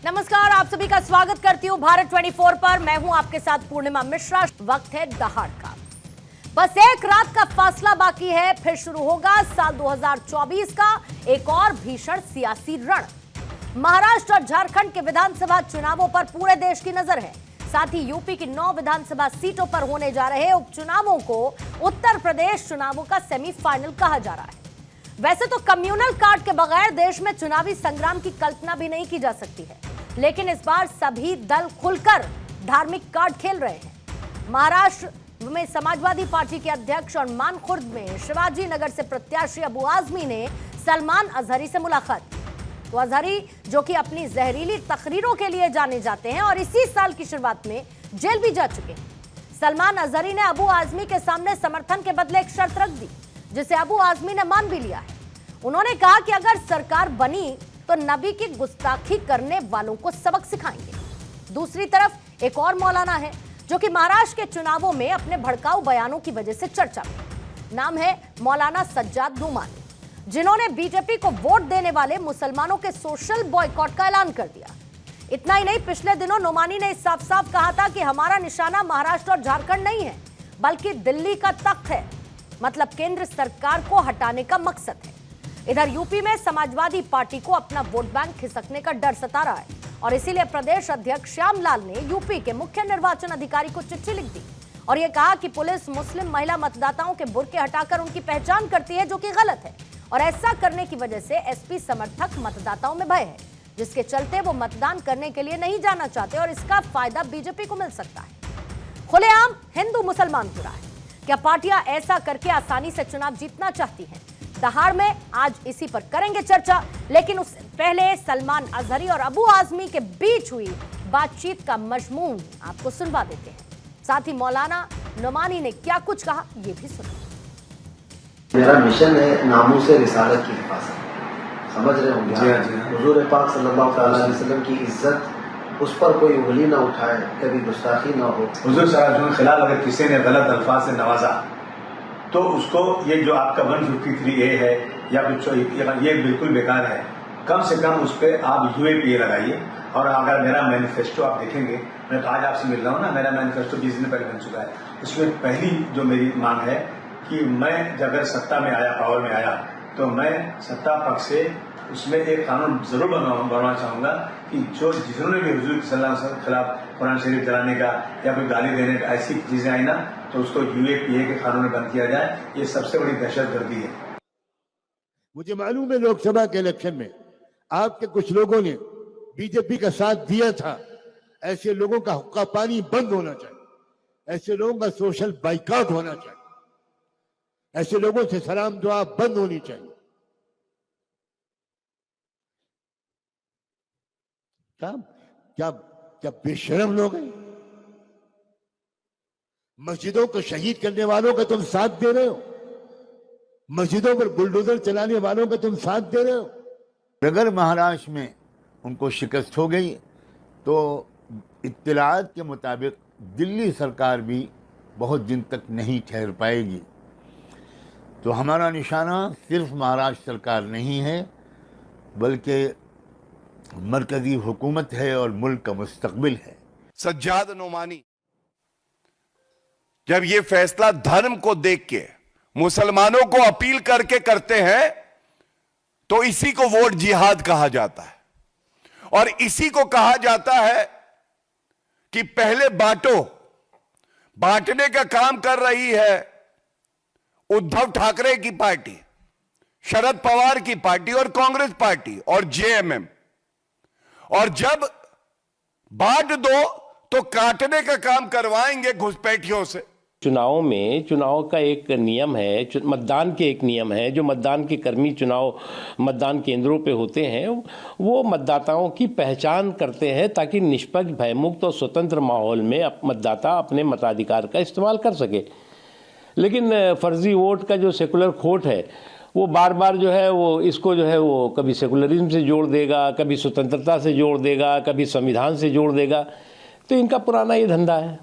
नमस्कार, आप सभी का स्वागत करती हूं भारत 24 पर। मैं हूं आपके साथ पूर्णिमा मिश्रा। वक्त है दहाड़ का। बस एक रात का फासला बाकी है, फिर शुरू होगा साल 2024 का एक और भीषण सियासी रण। महाराष्ट्र और झारखंड के विधानसभा चुनावों पर पूरे देश की नजर है। साथ ही यूपी की 9 विधानसभा सीटों पर होने जा रहे उपचुनावों को उत्तर प्रदेश चुनावों का सेमीफाइनल कहा जा रहा है। वैसे तो कम्युनल कार्ड के बगैर देश में चुनावी संग्राम की कल्पना भी नहीं की जा सकती है, लेकिन इस बार सभी दल खुलकर धार्मिक कार्ड खेल रहे हैं। महाराष्ट्र में समाजवादी पार्टी के अध्यक्ष और मानखुर्द में शिवाजी नगर से प्रत्याशी अबू आजमी ने सलमान अजहरी से मुलाकात की। तो अजहरी, जो कि अपनी जहरीली तकरीरों के लिए जाने जाते हैं और इसी साल की शुरुआत में जेल भी जा चुके हैं, सलमान अजहरी ने अबू आजमी के सामने समर्थन के बदले एक शर्त रख दी, जिसे अबू आजमी ने मान भी लिया है। उन्होंने कहा कि अगर सरकार बनी तो नबी की गुस्ताखी करने वालों को सबक सिखाएंगे। दूसरी तरफ एक और मौलाना है जो कि महाराष्ट्र के चुनावों में अपने भड़काऊ बयानों की वजह से चर्चा में। नाम है मौलाना सज्जाद नुमानी, जिन्होंने बीजेपी को वोट देने वाले मुसलमानों के सोशल बॉयकॉट का ऐलान कर दिया। इतना ही नहीं, पिछले दिनों नुमानी ने साफ साफ कहा था कि हमारा निशाना महाराष्ट्र और झारखंड नहीं है, बल्कि दिल्ली का तख्त है। मतलब केंद्र सरकार को हटाने का मकसद है। इधर यूपी में समाजवादी पार्टी को अपना वोट बैंक खिसकने का डर सता रहा है और इसीलिए प्रदेश अध्यक्ष श्यामलाल ने यूपी के मुख्य निर्वाचन अधिकारी को चिट्ठी लिख दी और यह कहा कि पुलिस मुस्लिम महिला मतदाताओं के बुर्के हटाकर उनकी पहचान करती है, जो कि गलत है, और ऐसा करने की वजह से एसपी समर्थक मतदाताओं में भय है, जिसके चलते वो मतदान करने के लिए नहीं जाना चाहते और इसका फायदा बीजेपी को मिल सकता है। खुलेआम हिंदू मुसलमान हो रहा है। क्या पार्टियां ऐसा करके आसानी से चुनाव जीतना चाहती हैं? दहाड़ में आज इसी पर करेंगे चर्चा, लेकिन उससे पहले सलमान अजहरी और अबू आजमी के बीच हुई बातचीत का मजमून आपको सुनवा देते हैं। साथ ही मौलाना नुमानी ने क्या कुछ कहा, ये भी सुनिए। मेरा मिशन है नामूस से रिसालत की हिफाजत, समझ रहे होंगे। हुजूर पाक सल्लल्लाहु अलैहि वसल्लम की इज्जत, उस पर कोई उंगली ना उठाए, कभी गुस्ताखी ना हो। हुजूर सल्लल्लाहु के खिलाफ अगर किसी ने गलत अल्फाज से नवाजा तो उसको ये जो आपका 153A है या कुछ ये बिल्कुल बेकार है। कम से कम उस पर आप UAPA लगाइए। और अगर मेरा मैनिफेस्टो आप देखेंगे, मैं तो आज आपसे मिल रहा हूँ ना, मेरा मैनिफेस्टो 20 दिन पहले बन चुका है। उसमें पहली जो मेरी मांग है कि मैं अगर सत्ता में आया, पावर में आया, तो मैं सत्ता पक्ष से उसमें एक कानून जरूर बनवाना चाहूंगा कि जो जिन्होंने भी हुजूर सल्लल्लाहु अलैहि वसल्लम के खिलाफ कुरान शरीफ जलाने का या कोई गाली देने का ऐसी चीजें आई ना, तो उसको UAPA के कानून में बंद किया जाए। ये सबसे बड़ी दहशतगर्दी है। मुझे मालूम है लोकसभा के इलेक्शन में आपके कुछ लोगों ने बीजेपी का साथ दिया था। ऐसे लोगों का हुक्का पानी बंद होना चाहिए, ऐसे लोगों का सोशल बाइकआउट होना चाहिए, ऐसे लोगों से सलाम दुआ बंद होनी चाहिए। क्या क्या बेशरम लोग हैं। मस्जिदों को शहीद करने वालों का तुम साथ दे रहे हो, मस्जिदों पर बुलडोजर चलाने वालों का तुम साथ दे रहे हो। अगर महाराष्ट्र में उनको शिकस्त हो गई तो इत्तलात के मुताबिक दिल्ली सरकार भी बहुत दिन तक नहीं ठहर पाएगी। तो हमारा निशाना सिर्फ महाराष्ट्र सरकार नहीं है, बल्कि मरकजी हुकूमत है और मुल्क का मुस्तकबिल है। सज्जाद नुमानी जब ये फैसला धर्म को देख के मुसलमानों को अपील करके करते हैं, तो इसी को वोट जिहाद कहा जाता है और इसी को कहा जाता है कि पहले बांटो। बांटने का काम कर रही है उद्धव ठाकरे की पार्टी, शरद पवार की पार्टी और कांग्रेस पार्टी और JMM। और जब बांट दो तो काटने का काम करवाएंगे घुसपैठियों से। चुनाव में चुनाव का एक नियम है, मतदान के एक नियम है। जो मतदान के कर्मी चुनाव मतदान केंद्रों पे होते हैं, वो मतदाताओं की पहचान करते हैं ताकि निष्पक्ष, भयमुक्त और स्वतंत्र माहौल में मतदाता अपने मताधिकार का इस्तेमाल कर सके। लेकिन फर्जी वोट का जो सेकुलर खोट है, वो बार बार जो है वो इसको जो है वो कभी सेकुलरिज्म से जोड़ देगा, कभी स्वतंत्रता से जोड़ देगा, कभी संविधान से जोड़ देगा। तो इनका पुराना ये धंधा है।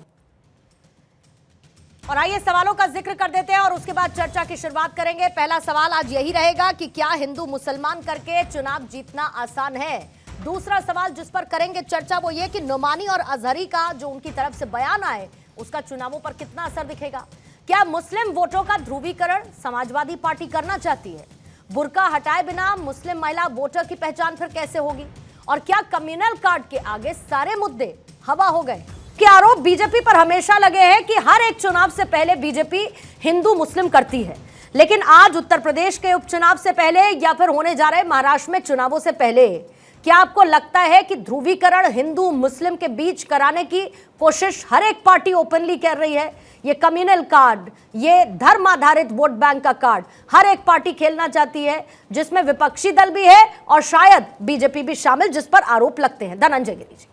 और आइए सवालों का जिक्र कर देते हैं और उसके बाद चर्चा की शुरुआत करेंगे। पहला सवाल आज यही रहेगा कि क्या हिंदू मुसलमान करके चुनाव जीतना आसान है? दूसरा सवाल जिस पर करेंगे चर्चा वो ये कि नुमानी और अजहरी का जो उनकी तरफ से बयान आए उसका चुनावों पर कितना असर दिखेगा। क्या मुस्लिम वोटों का ध्रुवीकरण समाजवादी पार्टी करना चाहती है? बुर्का हटाए बिना मुस्लिम महिला वोटर की पहचान फिर कैसे होगी? और क्या कम्युनल कार्ड के आगे सारे मुद्दे हवा हो गए? कि आरोप बीजेपी पर हमेशा लगे हैं कि हर एक चुनाव से पहले बीजेपी हिंदू मुस्लिम करती है, लेकिन आज उत्तर प्रदेश के उपचुनाव से पहले या फिर होने जा रहे महाराष्ट्र में चुनावों से पहले क्या आपको लगता है कि ध्रुवीकरण हिंदू मुस्लिम के बीच कराने की कोशिश हर एक पार्टी ओपनली कर रही है? ये कम्युनल कार्ड, ये धर्म आधारित वोट बैंक का कार्ड हर एक पार्टी खेलना चाहती है, जिसमें विपक्षी दल भी है और शायद बीजेपी भी शामिल, जिस पर आरोप लगते हैं। धनंजय गिरी जी।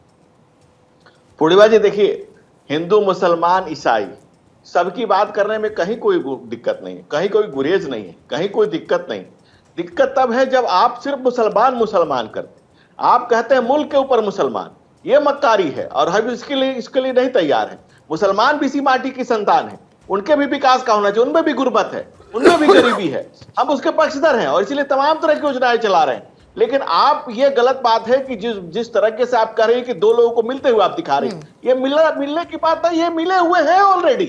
पूर्णिमा जी देखिए, हिंदू मुसलमान ईसाई सबकी बात करने में कहीं कोई दिक्कत नहीं है, कहीं कोई गुरेज नहीं है, कहीं कोई दिक्कत नहीं। दिक्कत तब है जब आप सिर्फ मुसलमान मुसलमान करते, आप कहते हैं मुल्क के ऊपर मुसलमान, ये मक्कारी है और हम इसके लिए नहीं तैयार है। मुसलमान भी इसी माटी की संतान है, उनके भी विकास का होना चाहिए, उनमें भी गुर्बत है, उनमें भी गरीबी है, हम उसके पक्षधर हैं और इसीलिए तमाम तरह की योजनाएं चला रहे हैं। लेकिन आप ये गलत बात है कि जिस तरीके से आप कह रहे हैं कि दो लोगों को मिलते हुए आप दिखा रहे हैं, ये मिलने की बात है, ये मिले हुए हैं ऑलरेडी,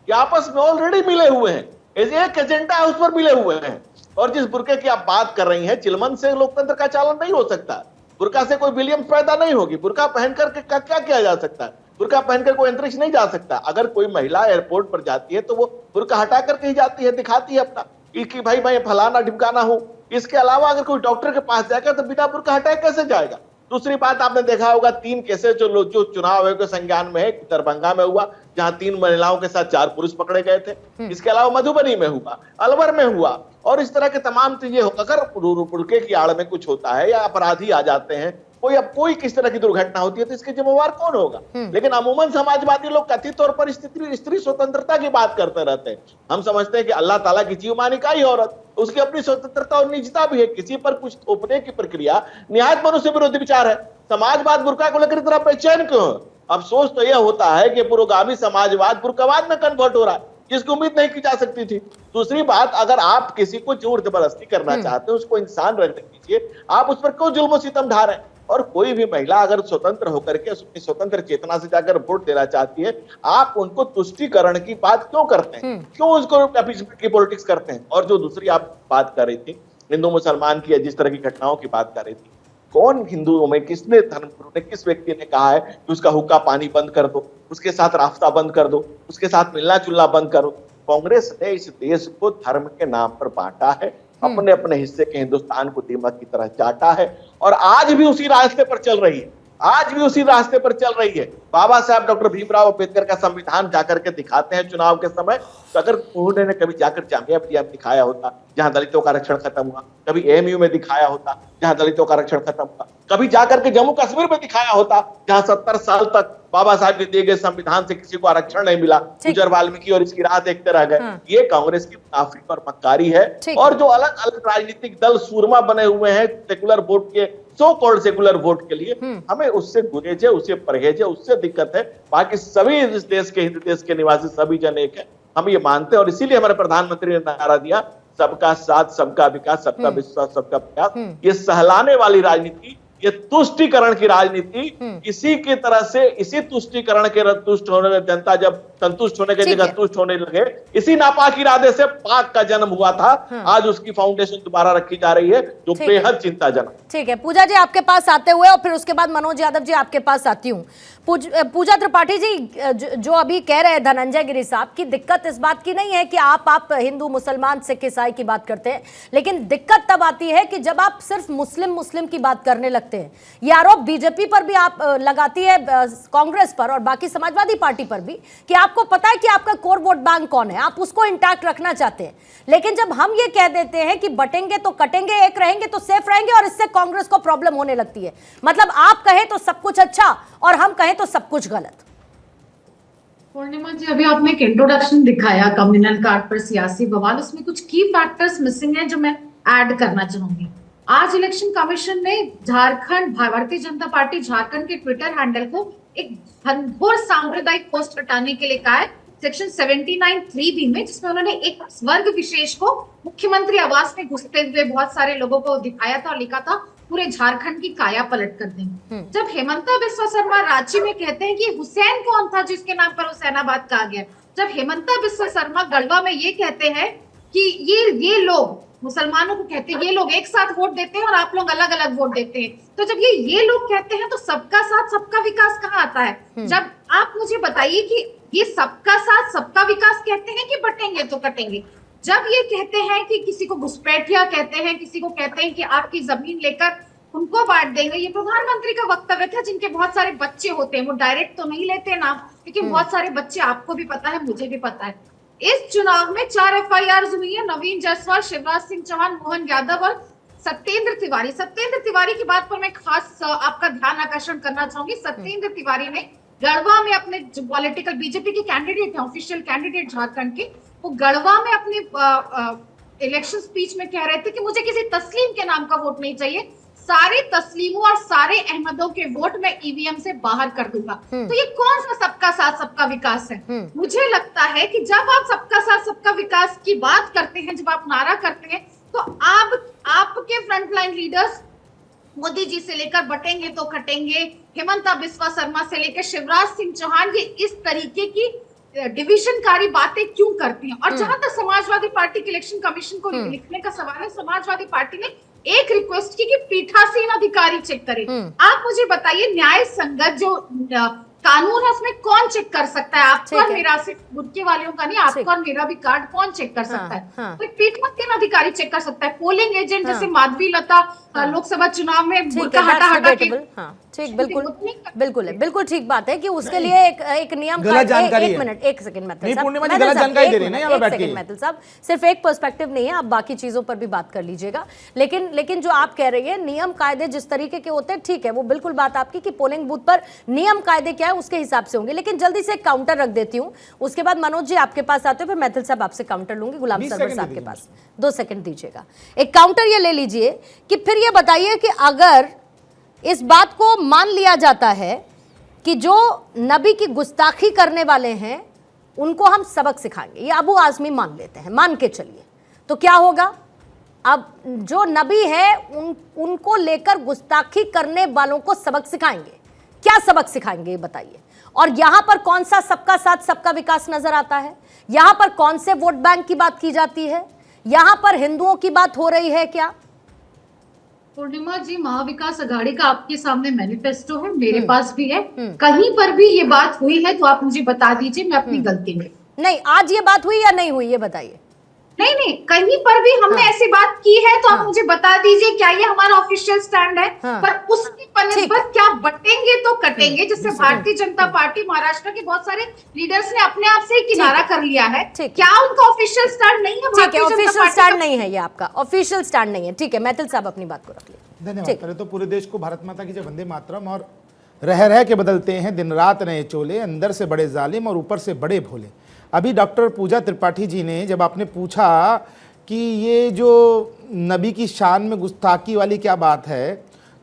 ये आपस में ऑलरेडी मिले हुए हैं, एक एजेंडा है उस पर मिले हुए हैं। और जिस बुर्के की आप बात कर रही हैं, चिलमन से लोकतंत्र का चालन नहीं हो सकता, बुर्का से कोई विलियम्स पैदा नहीं होगी, बुर्का पहनकर के क्या किया जा सकता है? बुर्का पहनकर कोई अंतरिक्ष नहीं जा सकता। अगर कोई महिला एयरपोर्ट पर जाती है तो वो बुर्का हटा करके ही जाती है, दिखाती है अपना कि भाई मैं फलाना ढिमकाना हूं। इसके अलावा अगर कोई डॉक्टर के पास जाएगा तो बिना बुर्का हटाए कैसे जाएगा? दूसरी बात, आपने देखा होगा 3 केसेस जो चुनाव आयोग के संज्ञान में है, दरभंगा में हुआ जहां 3 महिलाओं के साथ 4 पुरुष पकड़े गए थे। इसके अलावा मधुबनी में हुआ, अलवर में हुआ, और इस तरह के तमाम चीजें अगर बुर्के की आड़ में कुछ होता है या अपराधी आ जाते हैं, कोई किस तरह की दुर्घटना होती है तो इसके जिम्मेवार कौन होगा? लेकिन अमूमन समाजवादी लोग कथित तौर पर स्त्री स्वतंत्रता की बात करते रहते हैं। हम समझते हैं कि अल्लाह ताला की जीव मानी का ही औरत, उसकी अपनी स्वतंत्रता और निजता भी है, किसी पर कुछ थोपने की प्रक्रिया निहायत मनुष्य विरोधी विचार है। समाजवाद बुर्का को लेकर इतना बेचैन क्यों है? अफसोस तो यह होता है कि पुरोगामी समाजवाद बुर्कावाद में कन्वर्ट हो रहा है, जिसकी उम्मीद नहीं की जा सकती थी। दूसरी बात, अगर आप किसी को जोर जबरदस्ती करना चाहते हैं, उसको इंसान रहने दीजिए, आप उस पर क्यों जुल्म सितम ढा रहे हैं? और कोई भी महिला अगर स्वतंत्र होकर के अपनी स्वतंत्र चेतना से जाकर वोट देना चाहती है, आप उनको तुष्टीकरण की बात क्यों करते हैं? क्यों उसको की पॉलिटिक्स करते हैं? और जो दूसरी आप बात कर रही थी हिंदू मुसलमान की, जिस तरह की घटनाओं की बात कर रही थी, कौन हिंदुओं में किसने धर्मगुरु ने किस व्यक्ति ने कहा है कि उसका हुक्का पानी बंद कर दो, उसके साथ रास्ता बंद कर दो, उसके साथ मिलना जुलना बंद करो? कांग्रेस ने इस देश को धर्म के नाम पर बांटा है, अपने अपने हिस्से के हिंदुस्तान को दीमक की तरह चाटा है और आज भी उसी रास्ते पर चल रही है, आज भी उसी रास्ते पर चल रही है। बाबा साहब डॉक्टर भीमराव अंबेडकर का संविधान जाकर के दिखाते हैं चुनाव के समय, तो अगर उन्होंने कभी जाकर जामिया मिलिया में दिखाया होता जहां दलितों का आरक्षण खत्म हुआ, कभी एएमयू में दिखाया होता जहां दलितों का आरक्षण खत्म हुआ, कभी जाकर के जम्मू कश्मीर में दिखाया होता जहां 70 साल तक बाबा साहब के दिए गए संविधान से किसी को आरक्षण नहीं मिला, गुजर वाल्मीकि और इसकी राह देखते रह गए। ये कांग्रेस की मुनाफी और मक्कारी है। और जो अलग अलग राजनीतिक दल सूरमा बने हुए हैं सेकुलर वोट के, सो कॉल्ड सेकुलर वोट के लिए, हमें उससे गुरेज है, उससे परहेज है, उससे दिक्कत है। बाकी सभी इस देश के, हिंदू देश के निवासी सभी जन एक है, हम ये मानते हैं। और इसीलिए हमारे प्रधानमंत्री ने नारा दिया, सबका साथ, सबका विकास, सबका विश्वास, सबका प्रयास। ये सहलाने वाली राजनीति, ये तुष्टीकरण की राजनीति, इसी की तरह से, इसी तुष्टीकरण के तुष्ट होने में जनता जब संतुष्ट होने की जगह तुष्ट होने लगे, इसी नापाक इरादे से पाक का जन्म हुआ था। आज उसकी फाउंडेशन दोबारा रखी जा रही है, जो बेहद चिंताजनक। ठीक है, पूजा जी आपके पास आते हुए और फिर उसके बाद मनोज यादव जी आपके पास आती हूँ। पूजा त्रिपाठी जी, जो अभी कह रहे हैं धनंजय गिरी साहब की, दिक्कत इस बात की नहीं है कि आप हिंदू मुसलमान सिख ईसाई की बात करते हैं, लेकिन दिक्कत तब आती है कि जब आप सिर्फ मुस्लिम की बात करने लगते हैं। ये आरोप बीजेपी पर भी आप लगाती है, कांग्रेस पर और बाकी समाजवादी पार्टी पर भी, कि आपको पता है कि आपका कोर वोट बैंक कौन है, आप उसको इंटैक्ट रखना चाहते हैं। लेकिन जब हम ये कह देते हैं कि बटेंगे तो कटेंगे, एक रहेंगे तो सेफ रहेंगे, और इससे कांग्रेस को प्रॉब्लम होने लगती है। मतलब आप कहें तो सब कुछ अच्छा और हम कहें तो सब कुछ गलत। पूर्णिमा जी, अभी आपने एक इंट्रोडक्शन दिखाया कम्युनल कार्ड पर सियासी बवाल, उसमें कुछ की फैक्टर्स मिसिंग है जो मैं ऐड करना चाहूंगी। आज इलेक्शन कमीशन ने झारखंड, भारतीय जनता पार्टी झारखंड के ट्विटर हैंडल को एक घनघोर सांप्रदायिक पोस्ट हटाने के लिए कहा है, सेक्शन 79(3)(b) में, जिसमें उन्होंने एक वर्ग विशेष को मुख्यमंत्री आवास में घुसते हुए बहुत सारे लोगों को दिखाया था और लिखा था पूरे झारखंड की काया पलट कर देंगे। जब हेमंता बिस्वा शर्मा रांची में कहते हैं कि हुसैन कौन था जिसके नाम पर हुसैनाबाद कहा गया, जब हेमंता बिस्वा शर्मा गढ़वा में ये कहते हैं कि ये लोग मुसलमानों को कहते हैं ये लोग एक साथ वोट देते हैं और आप लोग अलग अलग वोट देते हैं, तो जब ये लोग कहते हैं तो सबका साथ सबका विकास कहाँ आता है? जब आप मुझे बताइए कि ये सबका साथ सबका विकास कहते हैं कि बटेंगे तो कटेंगे। जब ये कहते हैं कि किसी को घुसपैठिया कहते हैं, किसी को कहते हैं कि आपकी जमीन लेकर उनको बांट देंगे, ये प्रधानमंत्री का वक्तव्य था जिनके बहुत सारे बच्चे होते हैं, वो डायरेक्ट तो नहीं लेते नाम, लेकिन बहुत सारे बच्चे, आपको भी पता है मुझे भी पता है। इस चुनाव में 4 FIR हुई है, नवीन जायसवाल, शिवराज सिंह चौहान, मोहन यादव और सत्येंद्र तिवारी। सत्येंद्र तिवारी की बात पर मैं खास आपका ध्यान आकर्षण करना चाहूंगी। सत्येंद्र तिवारी ने गढ़वा में अपने जो पॉलिटिकल बीजेपी के कैंडिडेट हैं, ऑफिशियल कैंडिडेट झारखंड के, वो गढ़वा में अपने इलेक्शन स्पीच में कह रहे थे कि मुझे किसी तस्लीम के नाम का वोट नहीं चाहिए, सारे तस्लीमों और सारे अहमदों के वोट मैं EVM से बाहर कर दूंगा। तो ये कौन सा सबका साथ सबका विकास है? मुझे लगता है कि जब आप सबका साथ सबका विकास की बात करते हैं, जब आप नारा करते हैं, तो आपके फ्रंटलाइन लीडर्स मोदी जी से लेकर बटेंगे तो कटेंगे, हेमंता बिस्वा शर्मा से लेकर शिवराज सिंह चौहान, ये इस तरीके की डिविजनकारी बातें क्यों करती हैं? और जहां तक समाजवादी पार्टी के इलेक्शन कमीशन को लिखने का सवाल है, समाजवादी पार्टी ने एक रिक्वेस्ट की कि पीठासीन अधिकारी चेक करें। आप मुझे बताइए, न्याय संगत जो कानून है उसमें कौन चेक कर सकता है? आपका और मेरा, सिर्फ गुटके वालों का नहीं, आपका और मेरा भी कार्ड कौन चेक कर सकता है? तो पीठासीन अधिकारी चेक कर सकता है। पोलिंग एजेंट जैसे माधवी लता लोकसभा चुनाव में बुर्का हटा के, ठीक, बिल्कुल है, बिल्कुल ठीक बात है कि उसके लिए एक नियम का, एक मिनट, एक सेकंड मैथिल साहब, सिर्फ एक पर्सपेक्टिव नहीं है, आप बाकी चीजों पर भी बात कर लीजिएगा। लेकिन जो आप कह रही है, नियम कायदे जिस तरीके के होते हैं, ठीक है, वो बिल्कुल बात आपकी कि पोलिंग बूथ पर नियम कायदे क्या है उसके हिसाब से होंगे। लेकिन जल्दी से काउंटर रख देती हूँ, उसके बाद मनोज जी आपके पास आते हो, फिर मैथिल साहब आपसे काउंटर लूंगी। गुलाम सरवर साहब के पास 2 सेकंड दीजिएगा। एक काउंटर ये ले लीजिए कि फिर ये बताइए कि अगर इस बात को मान लिया जाता है कि जो नबी की गुस्ताखी करने वाले हैं उनको हम सबक सिखाएंगे, ये अबू आजमी मान लेते हैं, मान के चलिए, तो क्या होगा? अब जो नबी है उनको लेकर गुस्ताखी करने वालों को सबक सिखाएंगे। क्या सबक सिखाएंगे ये बताइए? और यहां पर कौन सा सबका साथ सबका विकास नजर आता है? यहां पर कौन से वोट बैंक की बात की जाती है? यहां पर हिंदुओं की बात हो रही है क्या? पूर्णिमा जी, महाविकास अघाड़ी का आपके सामने मैनिफेस्टो है, मेरे पास भी है। कहीं पर भी ये बात हुई है तो आप मुझे बता दीजिए, मैं अपनी गलती में। नहीं, आज ये बात हुई या नहीं हुई ये बताइए। नहीं, कहीं पर भी हमने ऐसी बात की है तो आप मुझे बता दीजिए, क्या ये हमारा ऑफिशियल स्टैंड है? पर उसकी बनिस्बत क्या बटेंगे तो कटेंगे, जिससे भारतीय जनता पार्टी महाराष्ट्र के बहुत सारे लीडर्स ने अपने आप से ही किनारा कर लिया है। क्या उनका ऑफिशियल स्टैंड नहीं है? ऑफिशियल स्टैंड नहीं है ये, आपका ऑफिशियल स्टैंड नहीं है। ठीक है, मैथिल साहब अपनी बात को रख लीजिए। धन्यवाद। पहले तो पूरे देश को भारत माता की जय, वंदे मातरम। और रह के बदलते हैं दिन रात नए चोले, अंदर से बड़े जालिम और ऊपर से बड़े भोले। अभी डॉक्टर पूजा त्रिपाठी जी ने जब आपने पूछा कि ये जो नबी की शान में गुस्ताखी वाली क्या बात है,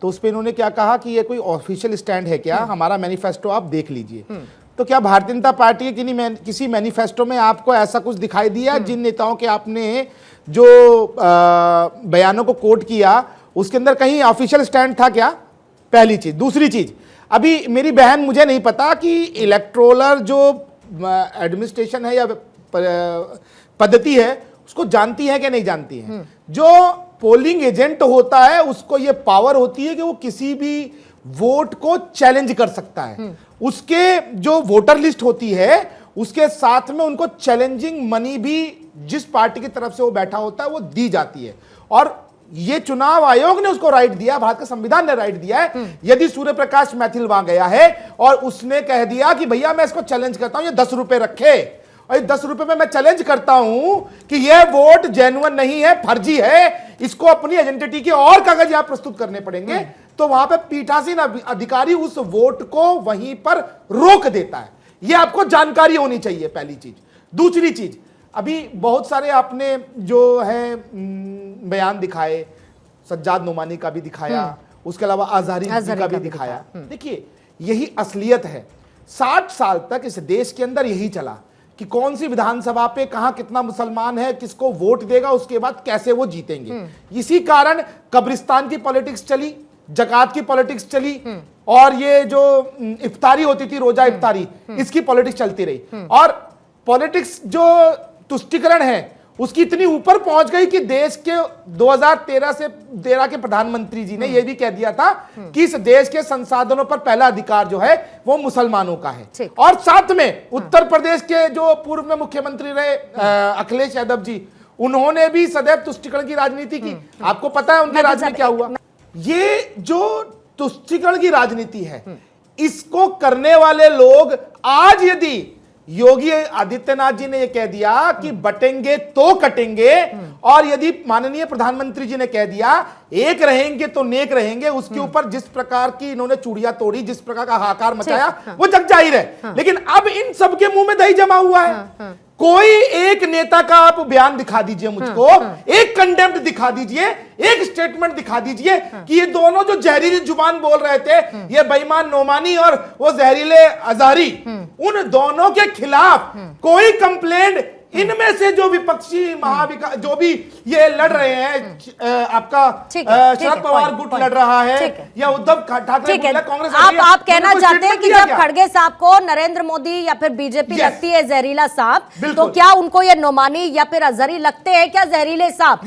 तो उस पर इन्होंने क्या कहा कि ये कोई ऑफिशियल स्टैंड है क्या? हमारा मैनिफेस्टो आप देख लीजिए। तो क्या भारतीय जनता पार्टी के किसी मैनिफेस्टो में आपको ऐसा कुछ दिखाई दिया जिन नेताओं के आपने जो बयानों को कोट किया उसके अंदर कहीं ऑफिशियल स्टैंड था क्या? पहली चीज। दूसरी चीज, अभी मेरी बहन, मुझे नहीं पता कि इलेक्ट्रोलर जो एडमिनिस्ट्रेशन है या पद्धति है उसको जानती है कि नहीं जानती है। जो पोलिंग एजेंट होता है उसको ये पावर होती है कि वो किसी भी वोट को चैलेंज कर सकता है। उसके जो वोटर लिस्ट होती है उसके साथ में उनको चैलेंजिंग मनी भी जिस पार्टी की तरफ से वो बैठा होता है वो दी जाती है। और ये चुनाव आयोग ने उसको राइट दिया, भारत का संविधान ने राइट दिया है। यदि सूर्य प्रकाश मैथिल वहां गया है और उसने कह दिया कि भैया मैं इसको चैलेंज करता हूं, ये 10 रुपए रखे और 10 रुपए में मैं चैलेंज करता हूं कि यह वोट जेन्युइन नहीं है, फर्जी है, इसको अपनी आइडेंटिटी के और कागज यहां प्रस्तुत करने पड़ेंगे, तो वहां पे पीठासीन अधिकारी उस वोट को वहीं पर रोक देता है। यह आपको जानकारी होनी चाहिए, पहली चीज। दूसरी चीज, अभी बहुत सारे आपने जो है बयान दिखाए, सज्जाद नोमानी का भी दिखाया, उसके अलावा अजहरी का भी दिखाया। देखिए, यही असलियत है। 60 साल तक इस देश के अंदर यही चला कि कौन सी विधानसभा पे कहां कितना मुसलमान है, किसको वोट देगा, उसके बाद कैसे वो जीतेंगे। इसी कारण कब्रिस्तान की पॉलिटिक्स चली, जकात की पॉलिटिक्स चली, और ये जो इफ्तारी होती थी, रोजा इफ्तारी, इसकी पॉलिटिक्स चलती रही। और पॉलिटिक्स जो तुष्टीकरण है उसकी इतनी ऊपर पहुंच गई कि देश के 2013 के प्रधानमंत्री जी ने यह भी कह दिया था कि इस देश के संसाधनों पर पहला अधिकार जो है वो मुसलमानों का है। और साथ में उत्तर प्रदेश के जो पूर्व में मुख्यमंत्री रहे अखिलेश यादव जी, उन्होंने भी सदैव तुष्टीकरण की राजनीति की। आपको पता है उनके राज्य में क्या हुआ। ये जो तुष्टीकरण की राजनीति है, इसको करने वाले लोग आज, यदि योगी आदित्यनाथ जी ने यह कह दिया कि बटेंगे तो कटेंगे, और यदि माननीय प्रधानमंत्री जी ने कह दिया एक रहेंगे तो नेक रहेंगे, उसके ऊपर जिस प्रकार की इन्होंने चूड़ियां तोड़ी, जिस प्रकार का हाहाकार मचाया, वो जग जाहिर है। लेकिन अब इन सबके मुंह में दही जमा हुआ है। कोई एक नेता का आप बयान दिखा दीजिए मुझको, एक कंडेम्प्ट दिखा दीजिए, एक स्टेटमेंट दिखा दीजिए कि ये दोनों जो जहरीली जुबान बोल रहे थे, ये बेईमान नोमानी और वो जहरीले अजहरी, उन दोनों के खिलाफ कोई कंप्लेंट इनमें से जो विपक्षी महाविकास जो भी ये लड़ रहे हैं, आपका शरद पवार गुट लड़ रहा है या उद्धव ठाकरे कांग्रेस, आप कहना चाहते हैं कि जब खड़गे साहब को नरेंद्र मोदी या फिर बीजेपी लगती है जहरीला सांप, तो क्या उनको ये नोमानी या फिर अजहरी लगते हैं क्या जहरीले सांप?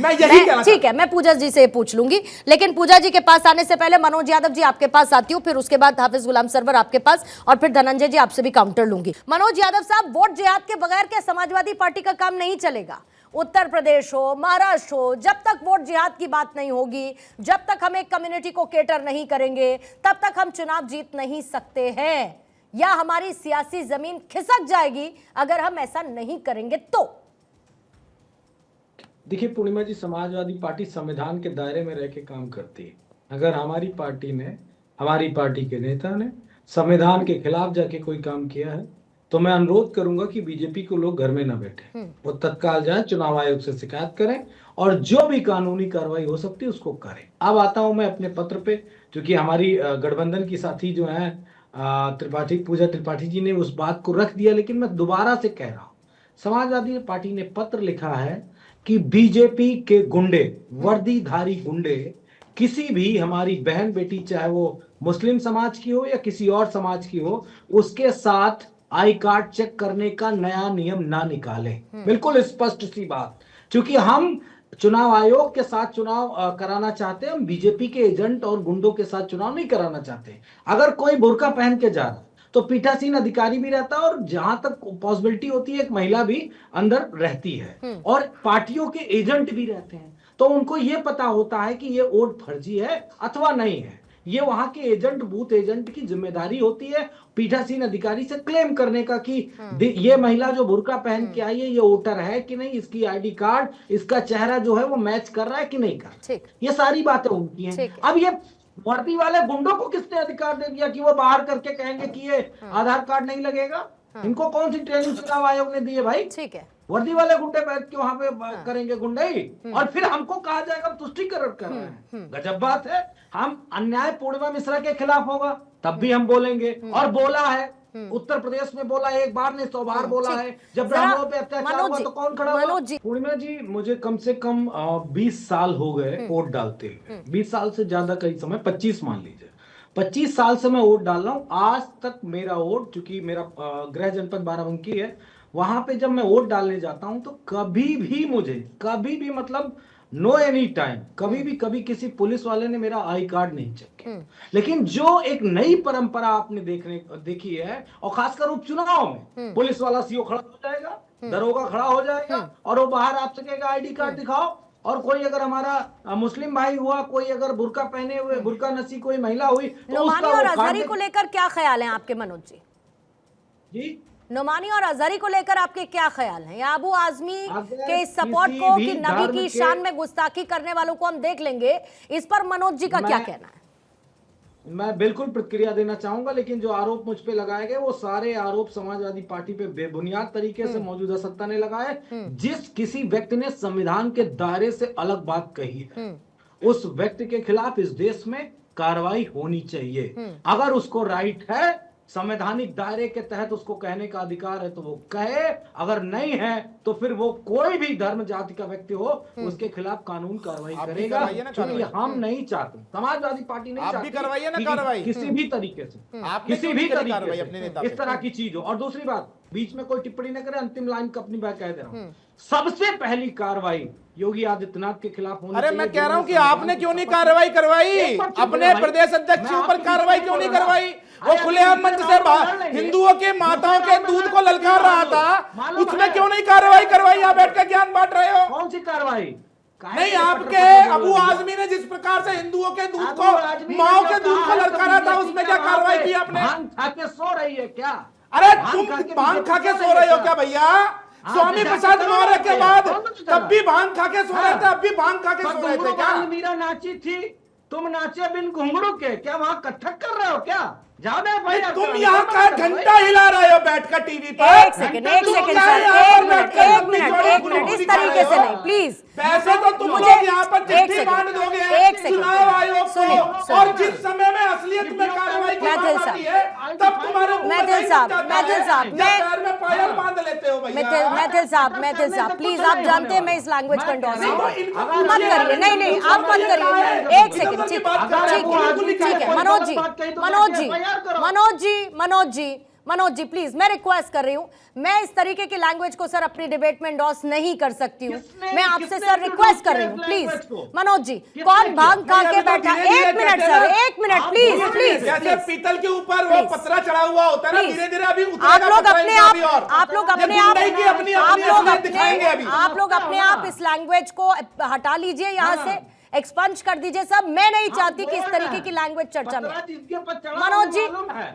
ठीक है, मैं पूजा जी से पूछ लूंगी, लेकिन पूजा जी के पास आने से पहले मनोज यादव जी आपके पास आती हूँ, फिर उसके बाद हाफिज गुलाम सरवर आपके पास, और फिर धनंजय जी आपसे भी काउंटर लूंगी। मनोज यादव साहब, वोट जिहाद के बगैर क्या समाजवादी पार्टी का काम नहीं चलेगा? उत्तर प्रदेश हो, महाराष्ट्र हो, जब तक वोट जिहाद की बात नहीं होगी, जब तक हम एक कम्युनिटी को केटर नहीं करेंगे, तब तक हम चुनाव जीत नहीं सकते हैं, या हमारी सियासी जमीन खिसक जाएगी अगर हम ऐसा नहीं करेंगे तो? देखिए पूर्णिमा जी, समाजवादी पार्टी संविधान के दायरे में रह के काम करती है। अगर हमारी पार्टी ने, हमारी पार्टी के नेता ने संविधान के खिलाफ जाके कोई काम किया है तो मैं अनुरोध करूंगा कि बीजेपी को लोग घर में न बैठे, वो तत्काल जाए, चुनाव आयोग से शिकायत करें और जो भी कानूनी कार्रवाई हो सकती है उसको करें। अब आता हूं मैं अपने पत्र पे, क्योंकि हमारी गठबंधन की साथी जो है पूजा त्रिपाठी जी ने उस बात को रख दिया, लेकिन मैं दोबारा से कह रहा हूं, समाजवादी पार्टी ने पत्र लिखा है कि बीजेपी के गुंडे, वर्दीधारी गुंडे, किसी भी हमारी बहन बेटी, चाहे वो मुस्लिम समाज की हो या किसी और समाज की हो, उसके साथ आई कार्ड चेक करने का नया नियम ना निकाले। बिल्कुल स्पष्ट सी बात, क्योंकि हम चुनाव आयोग के साथ चुनाव कराना चाहते हैं, हम बीजेपी के एजेंट और गुंडों के साथ चुनाव नहीं कराना चाहते। अगर कोई बुर्का पहन के जा रहा तो पीठासीन अधिकारी भी रहता है, और जहां तक पॉसिबिलिटी होती है एक महिला भी अंदर रहती है, और पार्टियों के एजेंट भी रहते हैं, तो उनको ये पता होता है कि ये वोट फर्जी है अथवा नहीं है। ये वहां के एजेंट, बूथ एजेंट की जिम्मेदारी होती है पीठासीन अधिकारी से क्लेम करने का कि ये महिला जो बुर्का पहन के आई है ये वोटर है कि नहीं, इसकी आईडी कार्ड, इसका चेहरा जो है वो मैच कर रहा है कि नहीं कर रहा। ये सारी बातें उनकी हैं। अब ये वर्दी वाले गुंडों को किसने अधिकार दे दिया कि वो बाहर करके कहेंगे कि ये आधार कार्ड नहीं लगेगा? इनको कौन सी ट्रेनिंग चुनाव आयोग ने दी है भाई? ठीक है, वर्दी वाले गुंडे बैठ के वहां पे करेंगे गुंडाई, और फिर हमको कहा जाएगा तुष्टीकरण कर रहे हैं। गजब बात है। हम अन्याय पूर्णिमा मिश्रा के खिलाफ होगा तब भी हम बोलेंगे, और बोला है उत्तर प्रदेश में, बोला एक बार नहीं 100 बार बोला है। जब ब्राह्मणों पे अत्याचार हुआ तो कौन खड़ा हुआ? पूर्णिमा जी, मुझे कम से कम 20 साल हो गए वोट डालते हुए, 20 साल से ज्यादा कई समय, 25 मान लीजिए, 25 साल से मैं वोट डाल रहा हूँ। आज तक मेरा वोट, चूंकि मेरा गृह जनपद बाराबंकी है, वहां पे जब मैं वोट डालने जाता हूं तो कभी भी मुझे, कभी भी मतलब नो एनी टाइम, कभी किसी पुलिस वाले ने मेरा आई कार्ड नहीं चेक किया। लेकिन जो एक नई परंपरा आपने देखी है, और खासकर उपचुनाव में, पुलिस वाला सीओ खड़ा हो जाएगा, दरोगा खड़ा हो जाएगा, और वो बाहर आपसे कहेगा आईडी कार्ड दिखाओ, और कोई अगर हमारा मुस्लिम भाई हुआ, कोई अगर बुर्का पहने हुए, बुर्का नसी कोई महिला हुई, तो नोमानी और अजहरी को लेकर क्या ख्याल है आपके मनोज जी? जी, नोमानी और अजहरी को लेकर आपके क्या ख्याल हैं? या अबू आजमी के इस सपोर्ट को कि नबी की शान में गुस्ताखी करने वालों को हम देख लेंगे, इस पर मनोज जी का क्या कहना है? मैं बिल्कुल प्रतिक्रिया देना चाहूंगा, लेकिन जो आरोप मुझ पे लगाए गए वो सारे आरोप समाजवादी पार्टी पे बेबुनियाद तरीके से मौजूदा सत्ता ने लगाए। जिस किसी व्यक्ति ने संविधान के दायरे से अलग बात कही है, उस व्यक्ति के खिलाफ इस देश में कार्रवाई होनी चाहिए। अगर उसको राइट है संवैधानिक दायरे के तहत उसको कहने का अधिकार है तो वो कहे, अगर नहीं है तो फिर वो कोई भी धर्म जाति का व्यक्ति हो उसके खिलाफ कानून कार्रवाई आप भी करेगा। करवाइए ना क्योंकि कार्रवाई। हम नहीं चाहते, समाजवादी पार्टी नहीं आप चाहती भी करवाइए ना कि कार्रवाई। किसी भी तरीके से, आपने किसी क्यों भी नहीं करी तरीके कार्रवाई अपने नेता से पे? इस तरह की चीज हो। और दूसरी बात, बीच में कोई टिप्पणी न करे, अंतिम लाइन का अपनी बात कह दे रहा हूं, सबसे पहली कार्रवाई योगी आदित्यनाथ के खिलाफ होनी अरे चाहिए। मैं कह रहा हूं कि जिन्होंने आपने क्यों नहीं संविधान कार्रवाई की करवाई? एक बार चुप अपने रहो भाई। प्रदेश अध्यक्ष मैं के ऊपर आपकी कार्रवाई चीज़ क्यों नहीं बोल रहा करवाई? हूं। वो अरे खुलेआम दूसरे मंच से राउंड में लड़ लेंगे। हिंदुओं के माताओं के दूसरे राउंड दूध में को लड़ ललकार रहा लेंगे। था, मालूम उसमें है। क्यों नहीं कार्रवाई करवाई? यहाँ बैठ के ज्ञान बांट रहे हो। कौन सी कार्रवाई? नहीं, आपके अबू आजमी ने जिस प्रकार से हिंदुओं के दूध को, माओ के दूध को ललकारा था, उसमें क्या कार्रवाई की आपने? भांग खा के सो रही है क्या? अरे तुम भांग खा के सो रहे हो क्या भैया? स्वामी प्रसाद मौर्य के बाद तब भी भांग खा के सो रहे थे, अब भी भांग खा के सो रहे थे क्या? मीरा नाची थी, तुम नाचे बिन घुंघरू के, क्या वहां कथक कर रहे हो क्या? जाओ ना भाई, तुम यहाँ का घंटा हिला रहे हो बैठकर टीवी पर। एक सेकंड सर, एक मिनट, इस तरीके से नहीं, प्लीज। पैसे तो तुम मुझे लोग यहाँ पर एक चिट्ठी सेकंड, बांट दोगे एक सेकंड। चुनाव आयोग सुनिए, को, सुनिए। और जिस समय में असलियत में कार्रवाई की मैथिल बात आती है तब तुम्हारे मुंह में मैथिल दही साहब, लग जाता मैथिल है, साहब, या मैं- पैर में पायल बांध लेते हो भैया। मैथिल साहब प्लीज, आप जानते हैं मैं इस लैंग्वेज का एंडोर्स नहीं, तो नहीं इनको मत पूछिए, करिए, नहीं नहीं आप मत ये करिए, कहा है, एक सेकंड, इधर की ठीक बात कर रहे हैं, बिल्कुल ठीक लिखा है, है। मनोज जी प्लीज, मैं रिक्वेस्ट कर रही हूँ, मैं इस तरीके की लैंग्वेज को सर अपनी डिबेट में एंडोर्स नहीं कर सकती हूँ। मैं आपसे सर रिक्वेस्ट कर रही हूँ, प्लीज मनोज जी, कौन भांग खा के बैठा? एक मिनट सर, एक मिनट, प्लीज प्लीज जैसे पीतल के ऊपर वो पतरा चढ़ा हुआ होता है ना, प्लीज। धीरे धीरे अभी आप लोग अपने आप आप लोग अपने आप इस लैंग्वेज को हटा लीजिए यहाँ से, एक्सपंज कर दीजिए सब। मैं नहीं चाहती कि इस तरीके की लैंग्वेज चर्चा में।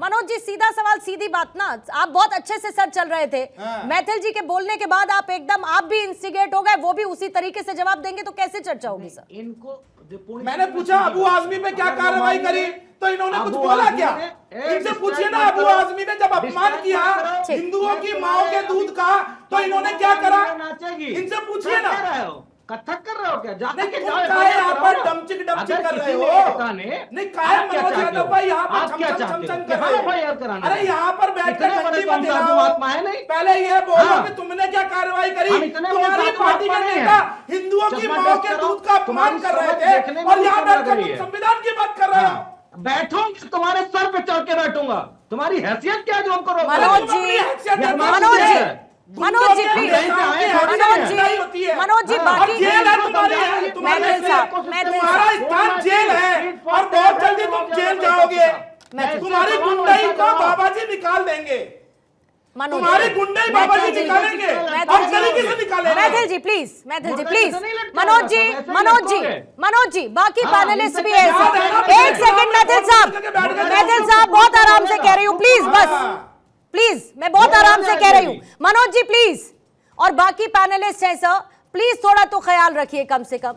मनोज जी सीधा सवाल सीधी बात ना, आप बहुत अच्छे से सर चल रहे थे, मैथिल जी के बोलने के बाद आप एकदम, आप भी इंस्टिगेट हो गए, वो भी उसी तरीके से जवाब देंगे तो कैसे चर्चा होगी सर? इनको मैंने पूछा अबू आजमी पे क्या कार्रवाई करी, तो इन्होंने कुछ बोला क्या? इनसे पूछिए ना, अबू आजमी ने जब अपमान किया हिंदुओं की माओ के दूध का, तो इन्होंने क्या करा? इनसे पूछिए ना। कथक कर रहे हो क्या? जाके नहीं, तुम काहे यहाँ पर डमचिक कर रहे हो? नहीं, काहे मनोज यादव भाई यहाँ पर छम कर रहे हो? अरे यहाँ पर बैठकर घंटी मत हिलाओ। पहले ये बोलो कि तुमने क्या कार्रवाई करी? तुम्हारी पार्टी के नेता हिंदुओं की माओ के दूध का अपमान कर रहे थे, और यहाँ बैठकर तुम संविधान की बात कर रहे हो। बैठूंगा तुम्हारे सर पे चढ़ के बैठूंगा, तुम्हारी हैसियत क्या जो हमको रोक? मनोज जी प्लीज, मनोज जी बाकी जेल है तुम्हारी, मैथिल साहब, तुम्हारा स्थान जेल है, और बहुत जल्दी तुम जेल जाओगे। तुम्हारी गुंडाई को बाबा जी निकाल देंगे, तुम्हारी गुंडाई बाबा जी निकालेंगे, और तरीके से निकालेंगे। मैथिल जी प्लीज, मनोज जी बाकी पैनलिस्ट भी है। एक सेकंड मैथिल साहब बहुत आराम से कह रही हूँ, प्लीज बस प्लीज, मैं बहुत आराम से कह रही हूं। मनोज जी प्लीज, और बाकी पैनलिस्ट हैं सर, प्लीज थोड़ा तो ख्याल रखिए, कम से कम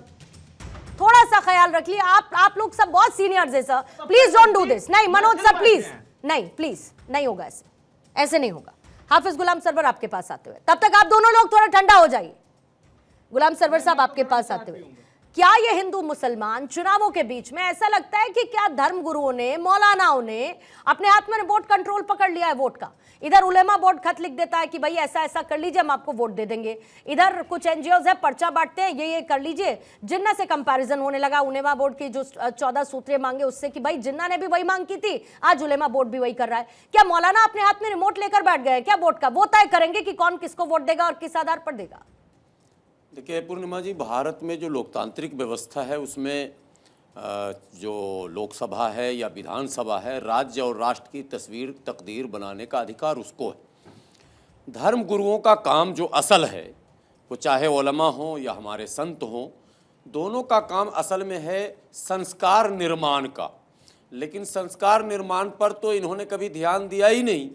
थोड़ा सा ख्याल रखिए। आप लोग सब बहुत सीनियर्स हैं sir, please don't do this. नहीं मनोज सर प्लीज, नहीं प्लीज, नहीं होगा ऐसे नहीं होगा। हाफिज गुलाम सरवर आपके पास आते हुए, तब तक आप दोनों लोग थोड़ा ठंडा हो जाइए। गुलाम सरवर साहब आपके पास आते हुए, क्या ये हिंदू मुसलमान चुनावों के बीच में ऐसा लगता है कि क्या धर्म गुरुओं ने, मौलानाओं ने अपने हाथ में रिमोट कंट्रोल पकड़ लिया है वोट का? इधर उलेमा बोर्ड खत लिख देता है कि भाई ऐसा ऐसा कर लीजिए, हम आपको वोट दे देंगे। इधर कुछ एनजीओज है पर्चा बांटते हैं, ये कर लीजिए। जिन्ना से कंपैरिजन होने लगा उलेमा बोर्ड की जो 14 सूत्रीय मांगे उससे, कि भाई जिन्ना ने भी वही मांग की थी, आज उलेमा बोर्ड भी वही कर रहा है। क्या मौलाना अपने हाथ में रिमोट लेकर बैठ गए क्या वोट का? वो तय करेंगे कि कौन किसको वोट देगा और किस आधार पर देगा? देखिए पूर्णिमा जी, भारत में जो लोकतांत्रिक व्यवस्था है उसमें जो लोकसभा है या विधानसभा है, राज्य और राष्ट्र की तस्वीर तकदीर बनाने का अधिकार उसको है। धर्म गुरुओं का काम जो असल है, वो चाहे उलमा हो या हमारे संत हों, दोनों का काम असल में है संस्कार निर्माण का। लेकिन संस्कार निर्माण पर तो इन्होंने कभी ध्यान दिया ही नहीं।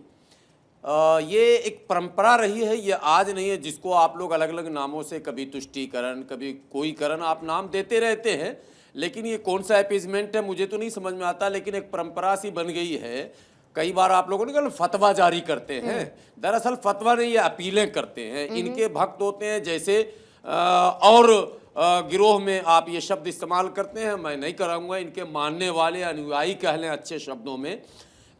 ये एक परंपरा रही है, ये आज नहीं है, जिसको आप लोग अलग अलग नामों से, कभी तुष्टीकरण, कभी कोई करण, आप नाम देते रहते हैं। लेकिन ये कौन सा अपीजमेंट है मुझे तो नहीं समझ में आता, लेकिन एक परंपरा सी बन गई है। कई बार आप लोगों ने कहा फतवा जारी करते हैं, दरअसल फतवा नहीं, ये अपीलें करते हैं। इनके भक्त होते हैं, जैसे और गिरोह में आप ये शब्द इस्तेमाल करते हैं, मैं नहीं कराऊंगा, इनके मानने वाले अनुयायी कह लें अच्छे शब्दों में,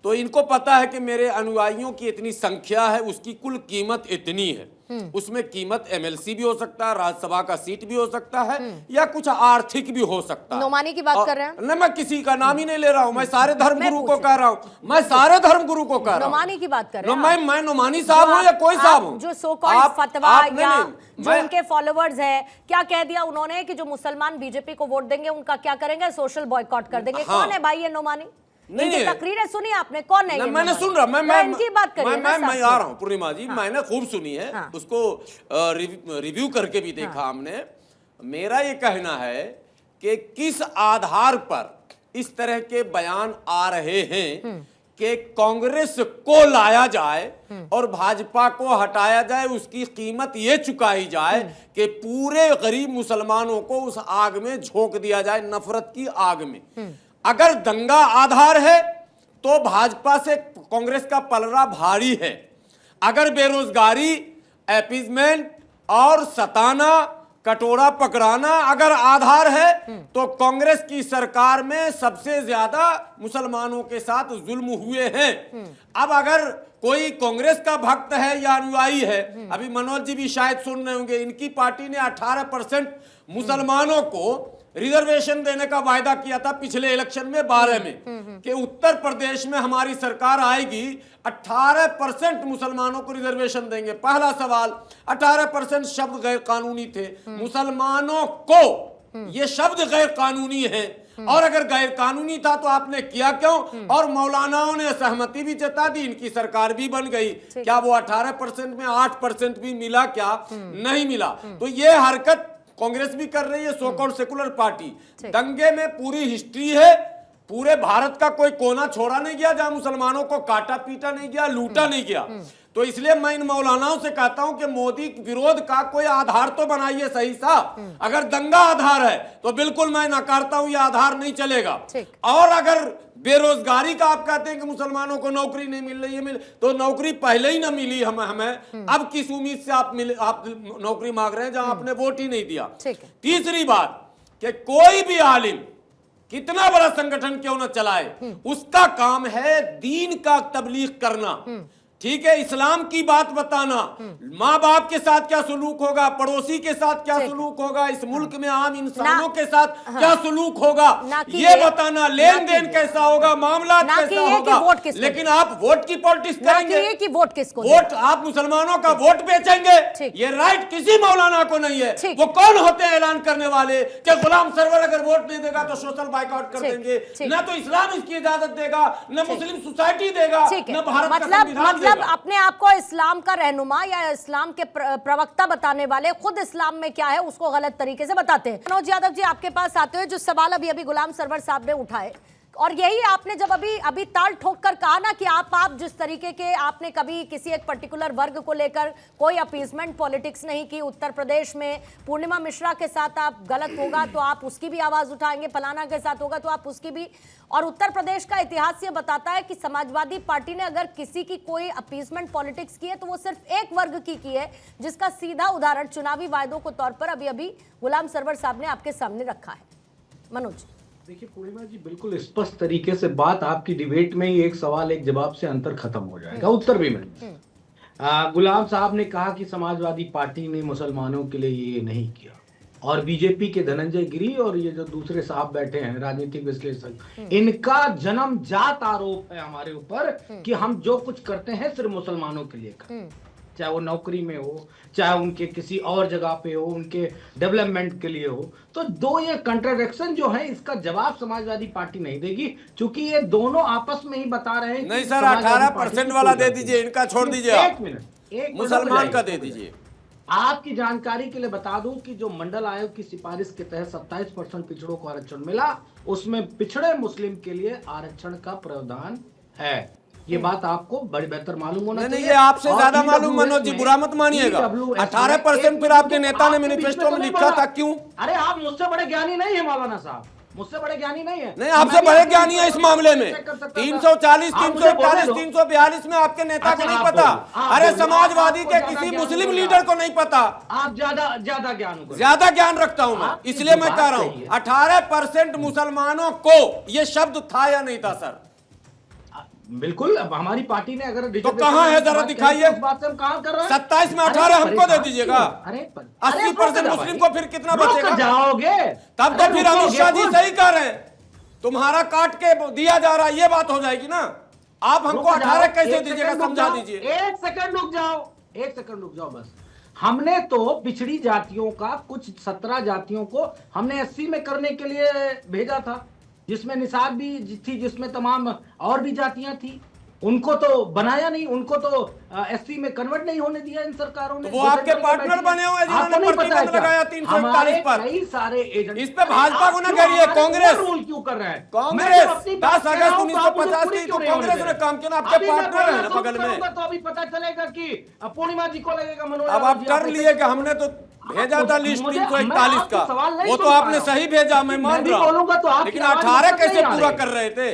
तो तो इनको पता है कि मेरे अनुयायियों की इतनी संख्या है, उसकी कुल कीमत इतनी है, उसमें कीमत एमएलसी भी हो सकता है, राज्यसभा का सीट भी हो सकता है, या कुछ आर्थिक भी हो सकता है। नोमानी की बात कर रहे हैं? नहीं, मैं किसी का नाम ही नहीं ले रहा हूं, मैं सारे धर्मगुरु को कह रहा हूं, मैं सारे धर्मगुरु को कह रहा हूं। नोमानी की बात कर रहे हैं? मैं नोमानी साहब हूं या कोई साहब हूं? जो सो कॉल्ड फतवा या जो उनके फॉलोवर्स है, क्या कह दिया उन्होंने कि जो मुसलमान बीजेपी को वोट देंगे उनका क्या करेंगे, सोशल बॉयकॉट कर देंगे। कौन है भाई ये नोमानी? नहीं, तकरीरें सुनी आपने, कौन है? मैंने सुन रहा, मैं इनकी बात करिए ना। मैं आ रहा हूं पूर्णिमा जी, मैंने खूब सुनी है, उसको रिव्यू करके भी देखा हमने। मेरा ये कहना है कि किस आधार पर इस तरह के बयान आ रहे हैं कि कांग्रेस को लाया जाए और भाजपा को हटाया जाए, उसकी कीमत ये चुकाई जाए कि पूरे गरीब मुसलमानों को उस आग में झोंक दिया जाए, नफरत की आग में। अगर दंगा आधार है तो भाजपा से कांग्रेस का पलड़ा भारी है। अगर बेरोजगारी, एपीजमेंट और सताना, कटोरा पकड़ाना अगर आधार है तो कांग्रेस की सरकार में सबसे ज्यादा मुसलमानों के साथ जुल्म हुए हैं। अब अगर कोई कांग्रेस का भक्त है या अनुयायी है, अभी मनोज जी भी शायद सुन रहे होंगे, इनकी पार्टी ने 18% मुसलमानों को रिजर्वेशन देने का वायदा किया था पिछले इलेक्शन में 12 में, कि उत्तर प्रदेश में हमारी सरकार आएगी 18% मुसलमानों को रिजर्वेशन देंगे। पहला सवाल, 18% शब्द गैर कानूनी थे, मुसलमानों को ये शब्द गैर कानूनी है, और अगर गैर कानूनी था तो आपने किया क्यों? और मौलानाओं ने सहमति भी जता दी, इनकी सरकार भी बन गई। क्या वो 18% में 8% भी मिला? क्या नहीं मिला? तो ये हरकत कांग्रेस भी कर रही है, सो कॉल्ड सेकुलर पार्टी। दंगे में पूरी हिस्ट्री है, पूरे भारत का कोई कोना छोड़ा नहीं गया जहां मुसलमानों को काटा पीटा नहीं गया, लूटा नहीं गया। तो इसलिए मैं इन मौलानाओं से कहता हूं कि मोदी विरोध का कोई आधार तो बनाइए सही सा। अगर दंगा आधार है तो बिल्कुल मैं नकारता हूं, यह आधार नहीं चलेगा। और अगर बेरोजगारी का आप कहते हैं कि मुसलमानों को नौकरी नहीं मिल रही है, तो नौकरी पहले ही ना मिली हमें, अब किस उम्मीद से आप नौकरी मांग रहे हैं जहां आपने वोट ही नहीं दिया। तीसरी बात कि कोई भी आलिम कितना बड़ा संगठन क्यों ना चलाए, उसका काम है दीन का तबलीग करना। ठीक है, इस्लाम की बात बताना, माँ बाप के साथ क्या सलूक होगा, पड़ोसी के साथ क्या सलूक होगा, इस मुल्क में आम इंसानों के साथ क्या सलूक होगा, ये बताना, लेन देन कैसा होगा, मामला कैसा होगा। लेकिन आप वोट की पॉलिटिक्स करेंगे कि वोट किसको? वोट आप मुसलमानों का वोट बेचेंगे, ये राइट किसी मौलाना को नहीं है। वो कौन होते हैं ऐलान करने वाले कि गुलाम सरवर अगर वोट नहीं देगा तो सोशल बाइकआउट कर देंगे? ना तो इस्लाम इसकी इजाजत देगा, न मुस्लिम सोसाइटी देगा, न भारत का संविधान। मतलब अपने आप को इस्लाम का रहनुमा या इस्लाम के प्रवक्ता बताने वाले खुद इस्लाम में क्या है उसको गलत तरीके से बताते हैं। मनोज यादव जी, आपके पास आते हुए जो सवाल अभी गुलाम सरवर साहब ने उठाए, और यही आपने जब अभी ताल ठोक कर कहा ना कि आप जिस तरीके के आपने कभी किसी एक पर्टिकुलर वर्ग को लेकर कोई अपीजमेंट पॉलिटिक्स नहीं की, उत्तर प्रदेश में पूर्णिमा मिश्रा के साथ आप गलत होगा तो आप उसकी भी आवाज उठाएंगे, फलाना के साथ होगा तो आप उसकी भी। और उत्तर प्रदेश का इतिहास ये बताता है कि समाजवादी पार्टी ने अगर किसी की कोई अपीजमेंट पॉलिटिक्स की है तो वो सिर्फ एक वर्ग की है, जिसका सीधा उदाहरण चुनावी वायदों के तौर पर अभी गुलाम सरवर साहब ने आपके सामने रखा है। मनोज देखिए पूर्णिमा जी, बिल्कुल स्पष्ट तरीके से बात आपकी डिबेट में ही एक सवाल एक जवाब से अंतर खत्म हो जाएगा, उत्तर भी मिल। गुलाम साहब ने कहा कि समाजवादी पार्टी ने मुसलमानों के लिए ये नहीं किया, और बीजेपी के धनंजय गिरी और ये जो दूसरे साहब बैठे हैं राजनीतिक विश्लेषक, इनका जन्मजात आरोप है हमारे ऊपर कि हम जो कुछ करते हैं सिर्फ मुसलमानों के लिए करते हैं, चाहे वो नौकरी में हो, चाहे उनके किसी और जगह पे हो, उनके डेवलपमेंट के लिए हो। तो दो ये कंट्राडिक्शन जो है, इसका जवाब समाजवादी पार्टी नहीं देगी, क्योंकि ये दोनों आपस में ही बता रहे हैं। नहीं सर, 18% वाला दे दीजिए, इनका छोड़ दीजिए। एक मिनट, मुसलमान का दे दीजिए। आपकी जानकारी के लिए बता दूं कि जो मंडल आयोग की सिफारिश के तहत 27% पिछड़ों को आरक्षण मिला, उसमें पिछड़े मुस्लिम के लिए आरक्षण का प्रावधान है। ये बात आपको बड़ी बेहतर मालूम होना चाहिए। नहीं, ये आपसे ज्यादा मालूम। मनोज जी, बुरा मत मानिएगा। 18% फिर आपके नेता ने मैनिफेस्टो में लिखा था, क्यों? अरे आप मुझसे बड़े ज्ञानी नहीं है मौलाना साहब, मुझसे बड़े ज्ञानी नहीं है। नहीं, आपसे बड़े ज्ञानी है इस मामले में। 340, 341, 342 में आपके नेता को नहीं पता। अरे समाजवादी के किसी मुस्लिम लीडर को नहीं पता। आप ज्यादा ज्ञान रखता हूं मैं, इसलिए मैं कह रहा हूं 18% मुसलमानों को ये शब्द था या नहीं था सर? बिल्कुल। अब हमारी पार्टी ने अगर तो कहाँ है जरा दिखाइए, इस बात से हम कहाँ कर रहे हैं? 27 में 18 हमको दे दीजिएगा। अरे 80% मुस्लिम को फिर कितना बचेगा? जाओगे तब तो फिर अमित शाह जी सही कह रहे हैं, तुम्हारा काट के दिया जा रहा है, ये बात हो जाएगी ना। आप हमको 18 कैसे दीजिएगा, समझा दीजिए। एक सेकंड रुक जाओ बस। हमने तो पिछड़ी जातियों का कुछ 17 जातियों को हमने 80 में करने के लिए भेजा था, जिसमें निसाब भी थी, जिसमें तमाम और भी जातियां थी। उनको तो बनाया नहीं, उनको तो एससी में कन्वर्ट नहीं होने दिया इन सरकारों ने। तो वो आपके पार्टनर बने हुए हैं जिन्होंने प्रतिबंध लगाया 341 पर। कई सारे एजेंट इस पे भाजपा को ना करिए, कांग्रेस रूल क्यों कर रहा है? कांग्रेस 10 अगस्त 1950 की तो कांग्रेस ने काम किया, आपके पार्टनर है ना बगल में। तो अभी पता चलेगा कि पूर्णिमा जी को लगेगा मनोज। अब आप कर लिए कि हमने तो भेजा था लिस्ट 341 का, वो तो आपने सही भेजा, मैं मान रहा हूं, लेकिन 18 कैसे पूरा कर रहे थे?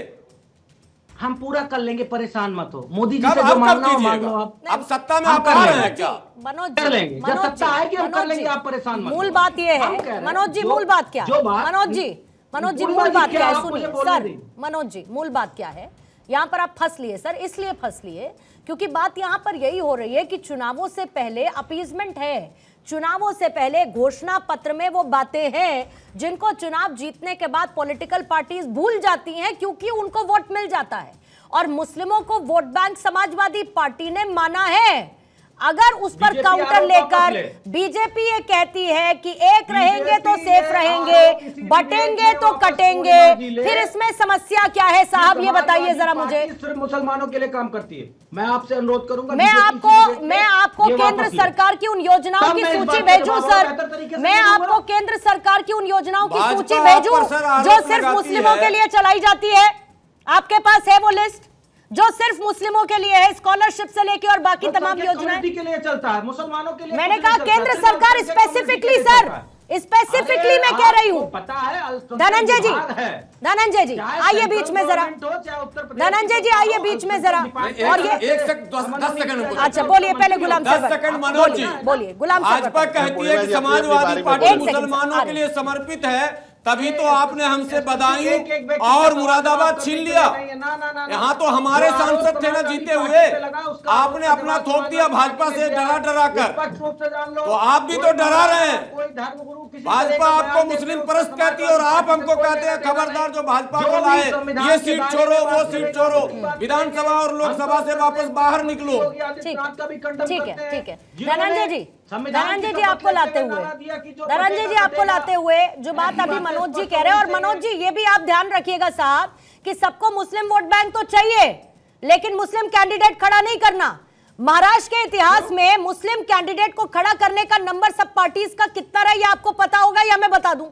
हम पूरा कर लेंगे, परेशान मत हो। मोदी जी कब से आप जो कब मांगना हो मांग कीजिएगा? लो आप। अब सत्ता में आप आ रहे हैं क्या? मनोज कर लेंगे, जब सत्ता आएगी हम कर लेंगे, आप परेशान मत हो। मूल बात ये हम कह रहे है हैं, मनोज जी, जो- मूल बात क्या जो है? बात- मनोज जी पूर्णिमा मूल जी बात क्या क्या है? आप मुझे सुनिए बोलने सर, दें। मनोज जी मूल बात क्या है? यहाँ पर आप फंस लिए सर, इसलिए फंस लिए क्योंकि बात यहाँ पर यही हो रही है कि चुनावों से पहले अपीजमेंट है, चुनावों से पहले घोषणा पत्र में वो बातें हैं जिनको चुनाव जीतने के बाद पॉलिटिकल पार्टीज भूल जाती हैं क्योंकि उनको वोट मिल जाता है। और मुस्लिमों को वोट बैंक समाजवादी पार्टी ने माना है। अगर उस पर काउंटर लेकर बीजेपी ये कहती है कि एक रहेंगे तो सेफ रहेंगे, बटेंगे तो कटेंगे, फिर इसमें समस्या क्या है साहब, ये बताइए जरा मुझे। सिर्फ मुसलमानों के लिए काम करती है। मैं आपसे अनुरोध करूंगा, मैं आपको केंद्र सरकार की उन योजनाओं की सूची भेजूं सर, मैं आपको केंद्र सरकार की उन योजनाओं की सूची भेजूं जो सिर्फ मुस्लिमों के लिए चलाई जाती है। आपके पास है वो लिस्ट जो सिर्फ मुस्लिमों के लिए है, स्कॉलरशिप से लेके और बाकी तमाम योजनाएं के लिए चलता है, मुसलमानों के लिए। मैंने कहा केंद्र सरकार स्पेसिफिकली सर, स्पेसिफिकली मैं कह रही हूँ। पता है धनंजय जी आइए बीच में जरा, धनंजय जी आइए बीच में जरा। और ये 10 सेकंड। अच्छा बोलिए पहले गुलाम 10 सेकंड मनोज जी बोलिए। गुलाम भाजपा कहती है कि समाजवादी पार्टी मुसलमानों के लिए समर्पित है, तभी तो आपने हमसे बदायूं और मुरादाबाद छीन लिया। यहाँ तो हमारे सांसद थे ना जीते हुए, आपने अपना थोप दिया भाजपा से डरा कर। तो आप भी तो डरा रहे हैं। भाजपा आपको मुस्लिम परस्त कहती है और आप हमको कहते हैं खबरदार जो भाजपा को लाए ये सीट छोड़ो वो सीट छोड़ो, विधानसभा और लोकसभा से वापस बाहर निकलो। ठीक है धनंजय जी आपको लाते हुए जो बात अभी मनोज जी कह रहे हैं, और मनोज जी ये भी आप ध्यान रखिएगा साहब कि सबको मुस्लिम वोट बैंक तो चाहिए लेकिन मुस्लिम कैंडिडेट खड़ा नहीं करना। महाराष्ट्र के इतिहास में मुस्लिम कैंडिडेट को खड़ा करने का नंबर सब पार्टीज का कितना रहा, या आपको पता होगा या मैं बता दूं?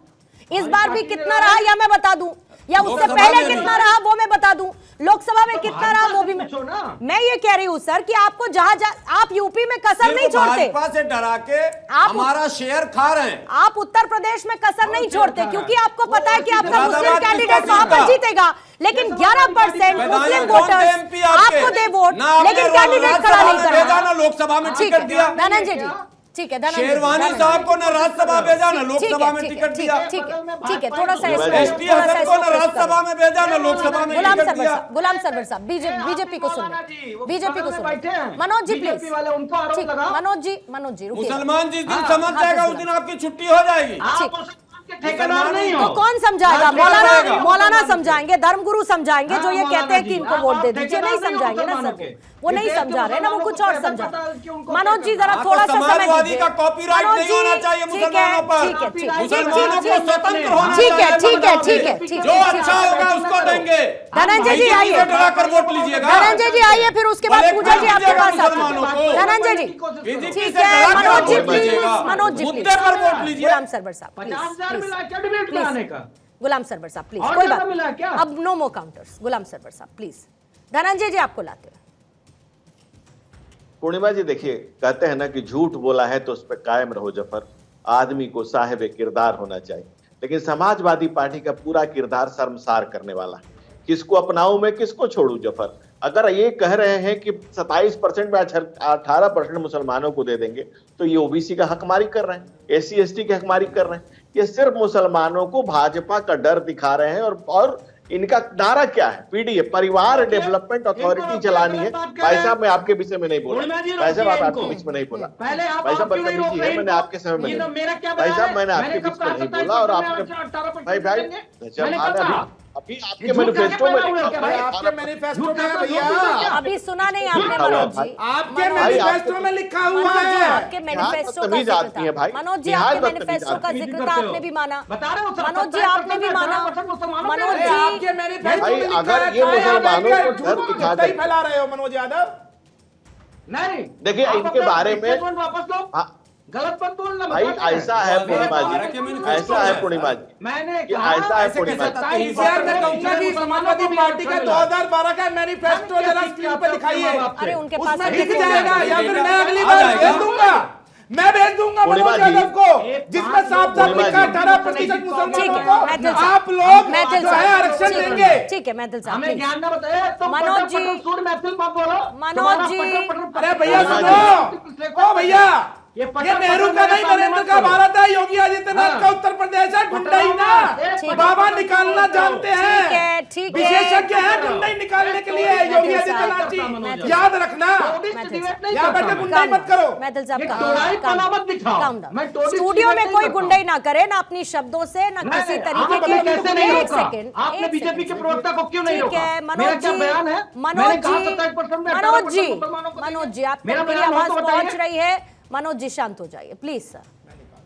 इस बार भी कितना रहा या मैं बता दूं, या उससे पहले कितना रहा वो मैं बता दूं, लोकसभा में कितना रहा वो भी मैं ये कह रही हूं सर कि आपको जहां आप यूपी में कसर नहीं छोड़ते, भाजपा से डरा के हमारा शेयर खा रहे हैं। आप उत्तर प्रदेश में कसर नहीं छोड़ते क्योंकि आपको पता है कि आपका मुस्लिम कैंडिडेट वहां पर जीतेगा, लेकिन 11% मुस्लिम वोटर्स आपको दे वोट लेकिन कैंडिडेट खड़ा नहीं करेगा। लोकसभा में टिकट दिया धनंजय जी, ठीक है शेरवानी साहब को न राज्यसभा भेजा न लोकसभा में टिकट दिया। ठीक है थोड़ा सा एसटी हसन को न राज्यसभा में भेजा न लोकसभा में टिकट दिया। गुलाम सरवर साहब बीजेपी को सुनिए, मनोज जी प्लीज, मनोज जी मुसलमान जिस दिन समझ जाएगा उस दिन आपकी छुट्टी हो जाएगी। तो कौन समझाएगा? मौलाना समझाएंगे, धर्मगुरु समझाएंगे जो ये कहते हैं कि इनको वोट दे दीजिए, नहीं समझाएंगे ना सर, वो नहीं समझा रहे ना, वो कुछ और समझा। मनोज जी जरा थोड़ा सा समय दीजिए। का कॉपीराइट नहीं होना चाहिए मुसलमानों पर, मुसलमानों को स्वतंत्र होना चाहिए। ठीक है जो अच्छा होगा उसको देंगे। धनंजय जी आइए, डरा कर वोट लीजिएगा। धनंजय जी आइए, फिर उसके बाद पूजा जी आपके पास आते। धनंजय जी ठीक है, मनोज जी प्लीज, मनोज जी मुद्दे पर वोट लीजिए। गुलाम सरवर साहब गुलाम सरवर साहब प्लीज, कोई बात नहीं, अब नो मोर काउंटर्स। गुलाम सरवर साहब प्लीज, धनंजय जी आपको लाते हैं। पूर्णिमा जी देखिए, कहते हैं ना कि झूठ बोला है तो उस पर कायम रहो जफर, आदमी को साहिब किरदार होना चाहिए। लेकिन समाजवादी पार्टी का पूरा किरदार शर्मसार करने वाला है। किसको अपनाऊं मैं किसको छोड़ूं जफर? अगर ये कह रहे हैं कि 27% में 18% मुसलमानों को दे देंगे तो ये ओबीसी का हकमारी कर रहे हैं, SC ST की हकमारी कर रहे हैं। ये सिर्फ मुसलमानों को भाजपा का डर दिखा रहे हैं और इनका नारा क्या है? पीडीए, परिवार डेवलपमेंट अथॉरिटी चलानी है। भाई साहब मैं आपके विषय में नहीं बोला, भाई साहब आप आपके बीच में नहीं बोला, भाई साहब बदतमीजी है, मैंने आपके समय में नहीं, भाई साहब मैंने आपके बीच में नहीं बोला। और आपने भाई जब अभी आपके मैनिफेस्टो में आपके मैनिफेस्टो में भैया अभी सुना नहीं आपने मनोज जी, आपके मैनिफेस्टो में लिखा हुआ मनोज जी है। आपके मैनिफेस्टो का जिक्र था, मनोज जी आपके मैनिफेस्टो का जिक्र था, आपने भी माना, मनोज जी आपने भी माना, मनोज जी आपके मैनिफेस्टो में लिखा अगर है, ये मुसलमानों को डर झूठ दिखा नहीं फैला रहे हो मनोज यादव। नहीं देखिए इनके बारे में गलत बात बोलना भाई ऐसा है पूर्णिमा जी, ऐसा है पूर्णिमा जी, मैंने ऐसा है पूर्णिमा जी। इसीलिए मैं कहूंगा कि समाजवादी पार्टी का 2012 का मैनिफेस्टो जरा स्क्रीन पर दिखाइए, अरे उनके पास उसमें दिख जाएगा, या फिर मैं अगली बार भेज दूंगा, मैं भेज दूंगा मनोज यादव को, जिसमें साफ साफ लिखा 18% मुसलमानों को आप लोग जो है आरक्षण देंगे। ठीक है मैथिल साहब, हमें ज्ञान ना बताए तो मनोज जी, महफिल मत बोलो मनोज जी, अरे भैया सुनो, ओ भैया ये नेहरू का नहीं नरेंद्र का भारत है, योगी आदित्यनाथ का उत्तर प्रदेश है, गुंडाई ना बाबा निकालना जानते हैं, विशेषज्ञ है गुंडाई निकालने के लिए योगी आदित्यनाथ जी, याद रखना, यहाँ बैठे गुंडाई मत करो। मैथिल साहब स्टूडियो में कोई गुंडाई ना करे, ना अपनी शब्दों से, ना किसी तरीके के। एक सेकंड, आपने बीजेपी के प्रवक्ता को क्यों नहीं रोका? मनोज जी, मनोज जी आप मेरी आवाज पहुंच रही है, मनोज जी शांत हो जाइए प्लीज सर,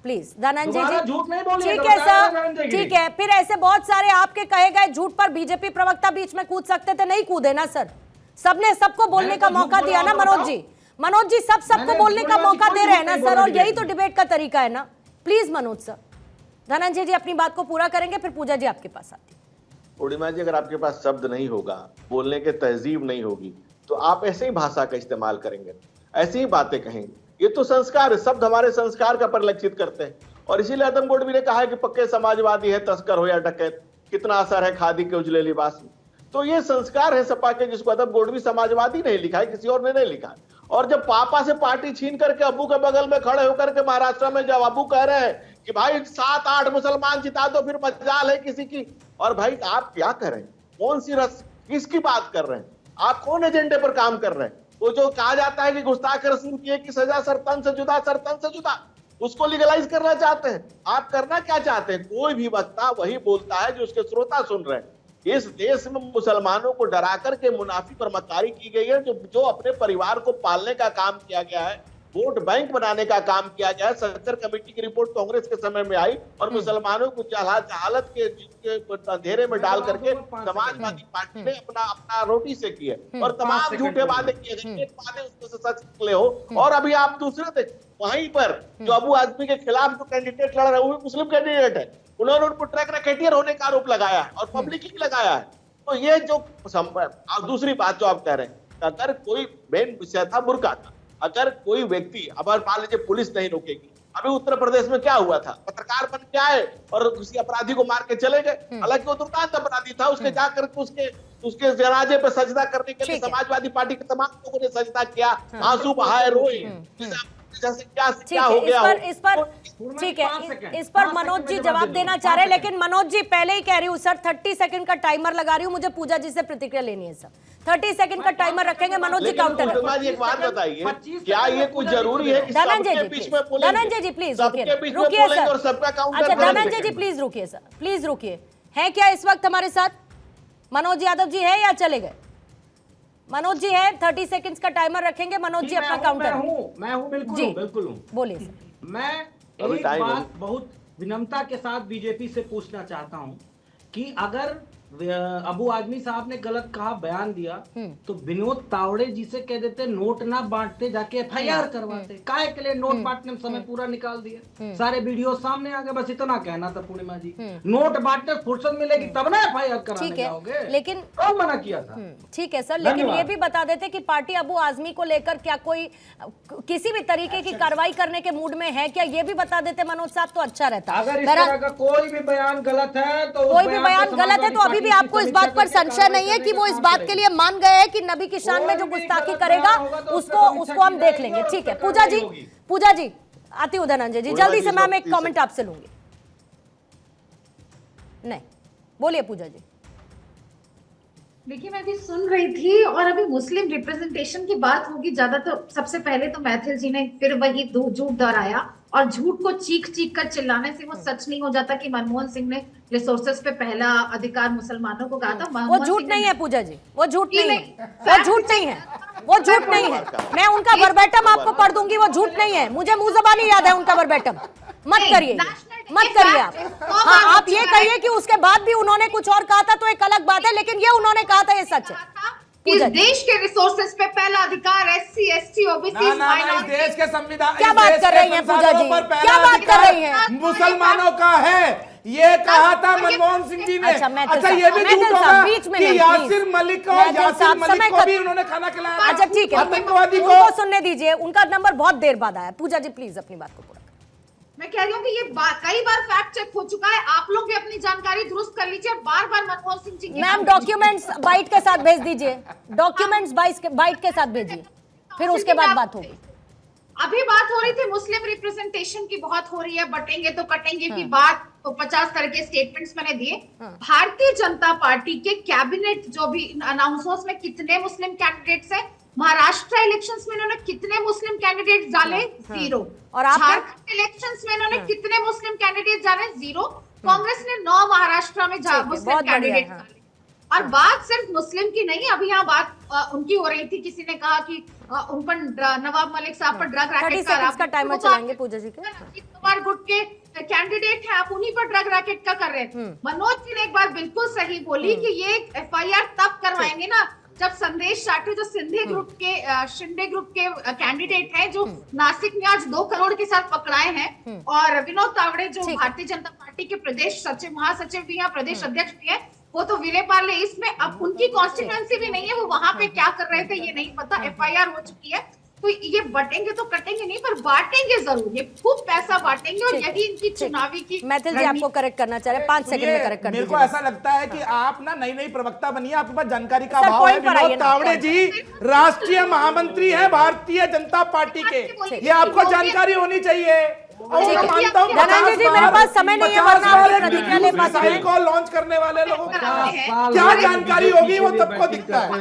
प्लीज। धनंजय जी झूठ नहीं बोलिए, ठीक है सर, ठीक है। फिर ऐसे बहुत सारे आपके कहे गए झूठ पर बीजेपी प्रवक्ता बीच में कूद सकते थे, नहीं कूदे ना सर, सबने सबको बोलने का मौका दिया ना मनोज जी, मनोज जी सबको बोलने का मौका दे रहे हैं ना सर, और यही तो डिबेट का तरीका है ना। प्लीज मनोज सर, धनंजय जी अपनी बात को पूरा करेंगे, फिर पूजा जी आपके पास आती। पूर्णिमा जी अगर आपके पास शब्द नहीं होगा, बोलने के तहजीब नहीं होगी, तो आप ऐसे ही भाषा का इस्तेमाल करेंगे, ऐसी ही बातें कहेंगे। ये तो संस्कार है, शब्द हमारे संस्कार का परिलक्षित करते हैं। और इसीलिए आदम गोडवी ने कहा है कि पक्के समाजवादी है, तस्कर हो या डकैत, कितना असर है खादी के उजले लिबास में। तो ये संस्कार है सपा के, जिसको आदम गोडवी समाजवादी नहीं लिखा है, किसी और ने नहीं लिखा है। और जब पापा से पार्टी छीन करके अब्बू के बगल में खड़े होकर के महाराष्ट्र में जब अब्बू कह रहे हैं कि भाई 7-8 मुसलमान जिता दो, फिर मजाल है किसी की। और भाई आप क्या कर रहे हैं, कौन सी रस, किसकी बात कर रहे हैं आप, कौन एजेंडे पर काम कर रहे हैं? वो जो कहा जाता है कि गुस्ताख रसूल की एक सजा सरतन से जुदा, सरतन से जुदा, उसको लीगलाइज करना चाहते हैं आप। करना क्या चाहते हैं? कोई भी वक्ता वही बोलता है जो उसके श्रोता सुन रहे हैं। इस देश में मुसलमानों को डरा करके मुनाफिक और मक्कारी की गई है, जो अपने परिवार को पालने का काम किया गया है, वोट बैंक बनाने का काम किया गया है। सत्तर कमेटी की रिपोर्ट कांग्रेस के समय में आई और मुसलमानों को जहालत के अंधेरे में डाल करके समाजवादी पार्टी ने अपना रोटी से किया और तमाम झूठे वादे किए गए, एक वादे उसमें से सच निकले हो। और अभी आप दूसरे देख, वहीं पर जो अबू आजमी के खिलाफ जो कैंडिडेट लड़ रहे हैं वो भी मुस्लिम कैंडिडेट है, उन्होंने उनको ट्रैक रैकेटियर होने का आरोप लगाया है और पब्लिकली लगाया है। तो ये जो दूसरी बात जो आप कह रहे हैं, अगर कोई मेन विषय था बुर्का का, अगर कोई व्यक्ति, अब मान लीजिए पुलिस नहीं रोकेगी, अभी उत्तर प्रदेश में क्या हुआ था, पत्रकार बन के आए और किसी अपराधी को मार के चले गए, हालांकि वो दुर्दांत अपराधी था, उसके जाकर उसके जनाजे पे सजदा करने के लिए समाजवादी पार्टी के तमाम लोगों ने सजदा किया, आंसू बहाए, रोए, जैसे क्या हो गया। इस पर ठीक है, इस पर मनोज जी जवाब देना चाह रहे हैं, लेकिन मनोज जी पहले ही कह रही हूँ सर, 30 सेकंड का टाइमर लगा रही हूँ, मुझे पूजा जी से प्रतिक्रिया लेनी है सर। 30 सेकंड का टाइमर रखेंगे, मनोज जी काउंटर। एक बात बताइए, क्या ये कुछ जरूरी है कि धनंजय जी बीच में बोलेंगे? धनंजय जी प्लीज रुकिए सर। अच्छा धनंजय जी प्लीज रुकिए सर, प्लीज रुकिए। है क्या इस वक्त हमारे साथ मनोज यादव जी है या चले गए? मनोज जी है, 30 सेकंड्स का टाइमर रखेंगे, मनोज जी अपना काउंटर। मैं हूं बिल्कुल हूं। बोलिए सर। मैं एक बात बहुत विनम्रता के साथ बीजेपी से पूछना चाहता हूं कि अगर अबू आजमी साहब ने गलत कहा, बयान दिया, तो विनोद तावड़े जी से कह देते नोट ना बांटते, जाके FIR करवाते। काहे के लिए नोट बांटने में समय पूरा निकाल दिया, सारे वीडियो सामने आ गए। बस इतना कहना था पूर्णिमा जी, नोट बांटने फुर्सत मिलेगी तब ना FIR कराने जाओगे, लेकिन कौन मना किया था? ठीक है सर, लेकिन ये भी बता देते कि पार्टी अबू आजमी को लेकर क्या कोई किसी भी तरीके की कार्रवाई करने के मूड में है क्या, ये भी बता देते मनोज साहब तो अच्छा रहता। अगर इस तरह का कोई भी बयान गलत है तो कोई भी बयान गलत है तो अभी भी आपको इस बात पर संशय नहीं है कि वो इस बात के लिए मान गए हैं कि नबी की शान में जो गुस्ताखी करेगा उसको हम देख लेंगे। ठीक है पूजा जी आती हूँ। धनंजय जी जल्दी से मैं एक कमेंट आपसे लूंगी। नहीं बोलिए पूजा जी। देखिए मैं भी सुन रही थी, और अभी मुस्लिम रिप्रेजेंटेशन की बात होगी ज्यादा, तो सबसे पहले तो मैथिल जी ने फिर वही झूठ दोहराया, और झूठ को चीख चीख कर चिल्लाने से वो सच नहीं हो जाता कि मनमोहन सिंह ने रिसोर्सेज पे पहला अधिकार मुसलमानों को कहा था। वो झूठ नहीं है पूजा जी, वो झूठ नहीं है, वो झूठ नहीं है, वो झूठ नहीं है। मैं उनका वर्बेटम आपको पढ़ दूंगी, वो झूठ नहीं है, मुझे मुंह ज़बानी याद है उनका वर्बेटम। मत करिए, मत करिए आप। हाँ, आप ये कहिए कि उसके बाद भी उन्होंने कुछ और कहा था तो एक अलग बात है, लेकिन ये उन्होंने कहा था, ये सच है। इस देश के रिसोर्सेज पे पहला अधिकार एससी, एसटी, ओबीसी, इस देश के संविधान, क्या बात कर रही हैं पूजा जी, क्या बात कर रही हैं? मुसलमानों का है, ये कहा था मनमोहन सिंह जी ने। अच्छा ये भी झूठ होगा कि यासिर मलिक को भी उन्होंने खाना खिलाया। अच्छा ठीक है, आतंकवादी उनको सुनने दीजिए, उनका नंबर बहुत देर बाद आया। पूजा जी प्लीज अपनी बात को पूरा। मैं कह रही हूँ कि ये कई बार फैक्ट चेक हो चुका है, आप लोग भी अपनी जानकारी दुरुस्त कर लीजिए। बार बार Manmohan Singh ji, ma'am documents bite के साथ भेज दीजिए, डॉक्यूमेंट्स बाइट के साथ भेजिए, फिर उसके बाद बात होगी। अभी बात हो रही थी मुस्लिम रिप्रेजेंटेशन की, बहुत हो रही है, बटेंगे तो कटेंगे की बात, तो 50 तरह के स्टेटमेंट्स मैंने दिए। भारतीय जनता पार्टी के कैबिनेट जो भी अनाउंसर्स में कितने मुस्लिम कैंडिडेट्स हैं, महाराष्ट्र इलेक्शंस में इन्होंने कितने मुस्लिम कैंडिडेट्स डाले, 0। और झारखंड इलेक्शंस में इन्होंने कितने मुस्लिम कैंडिडेट डाले, 0। कांग्रेस ने 9 महाराष्ट्र में मुस्लिम कैंडिडेट डाले। और बात सिर्फ मुस्लिम की नहीं, अभी यहाँ बात उनकी हो रही थी, किसी ने कहा कि उन पर नवाब मलिक साहब पर ड्रग रैकेट का टाइमर चलाएंगे पूजा जी के। कुमार गुट के कैंडिडेट है, आप उन्हीं पर ड्रग रैकेट का कर रहे हैं। मनोज जी ने एक बार बिल्कुल सही बोली कि ये FIR तब करवाएंगे ना जब संदेश चाटू, जो शिंदे ग्रुप के कैंडिडेट हैं, जो नासिक में आज 2 करोड़ के साथ पकड़ाए हैं, और विनोद तावड़े जो भारतीय जनता पार्टी के प्रदेश सचिव, महासचिव भी हैं, प्रदेश अध्यक्ष भी हैं, वो तो विले पार्ले इसमें, अब उनकी कॉन्स्टिट्यूएंसी भी नहीं है, वो वहां पे क्या कर रहे थे ये नहीं पता। FIR हो चुकी है, तो ये बटेंगे तो कटेंगे नहीं, पर बांटेंगे जरूर, ये खूब पैसा बांटेंगे, और यही इनकी चुनावी की। मैथिल जी आपको करेक्ट करना चाह रहे हैं, 5 सेकंड में करेक्ट कर मेरे को ऐसा लगता है कि आप ना नई प्रवक्ता बनिए, आपके पास जानकारी का अभाव है। विनोद तावड़े जी राष्ट्रीय महामंत्री है भारतीय जनता पार्टी के, ये आपको जानकारी होनी चाहिए। धनंजय जी मेरे पास समय नहीं है, वरना आप प्रतिक्रिया ले पाते हैं। को लॉन्च करने वाले लोगों को क्या जानकारी होगी, वो सबको दिखता है।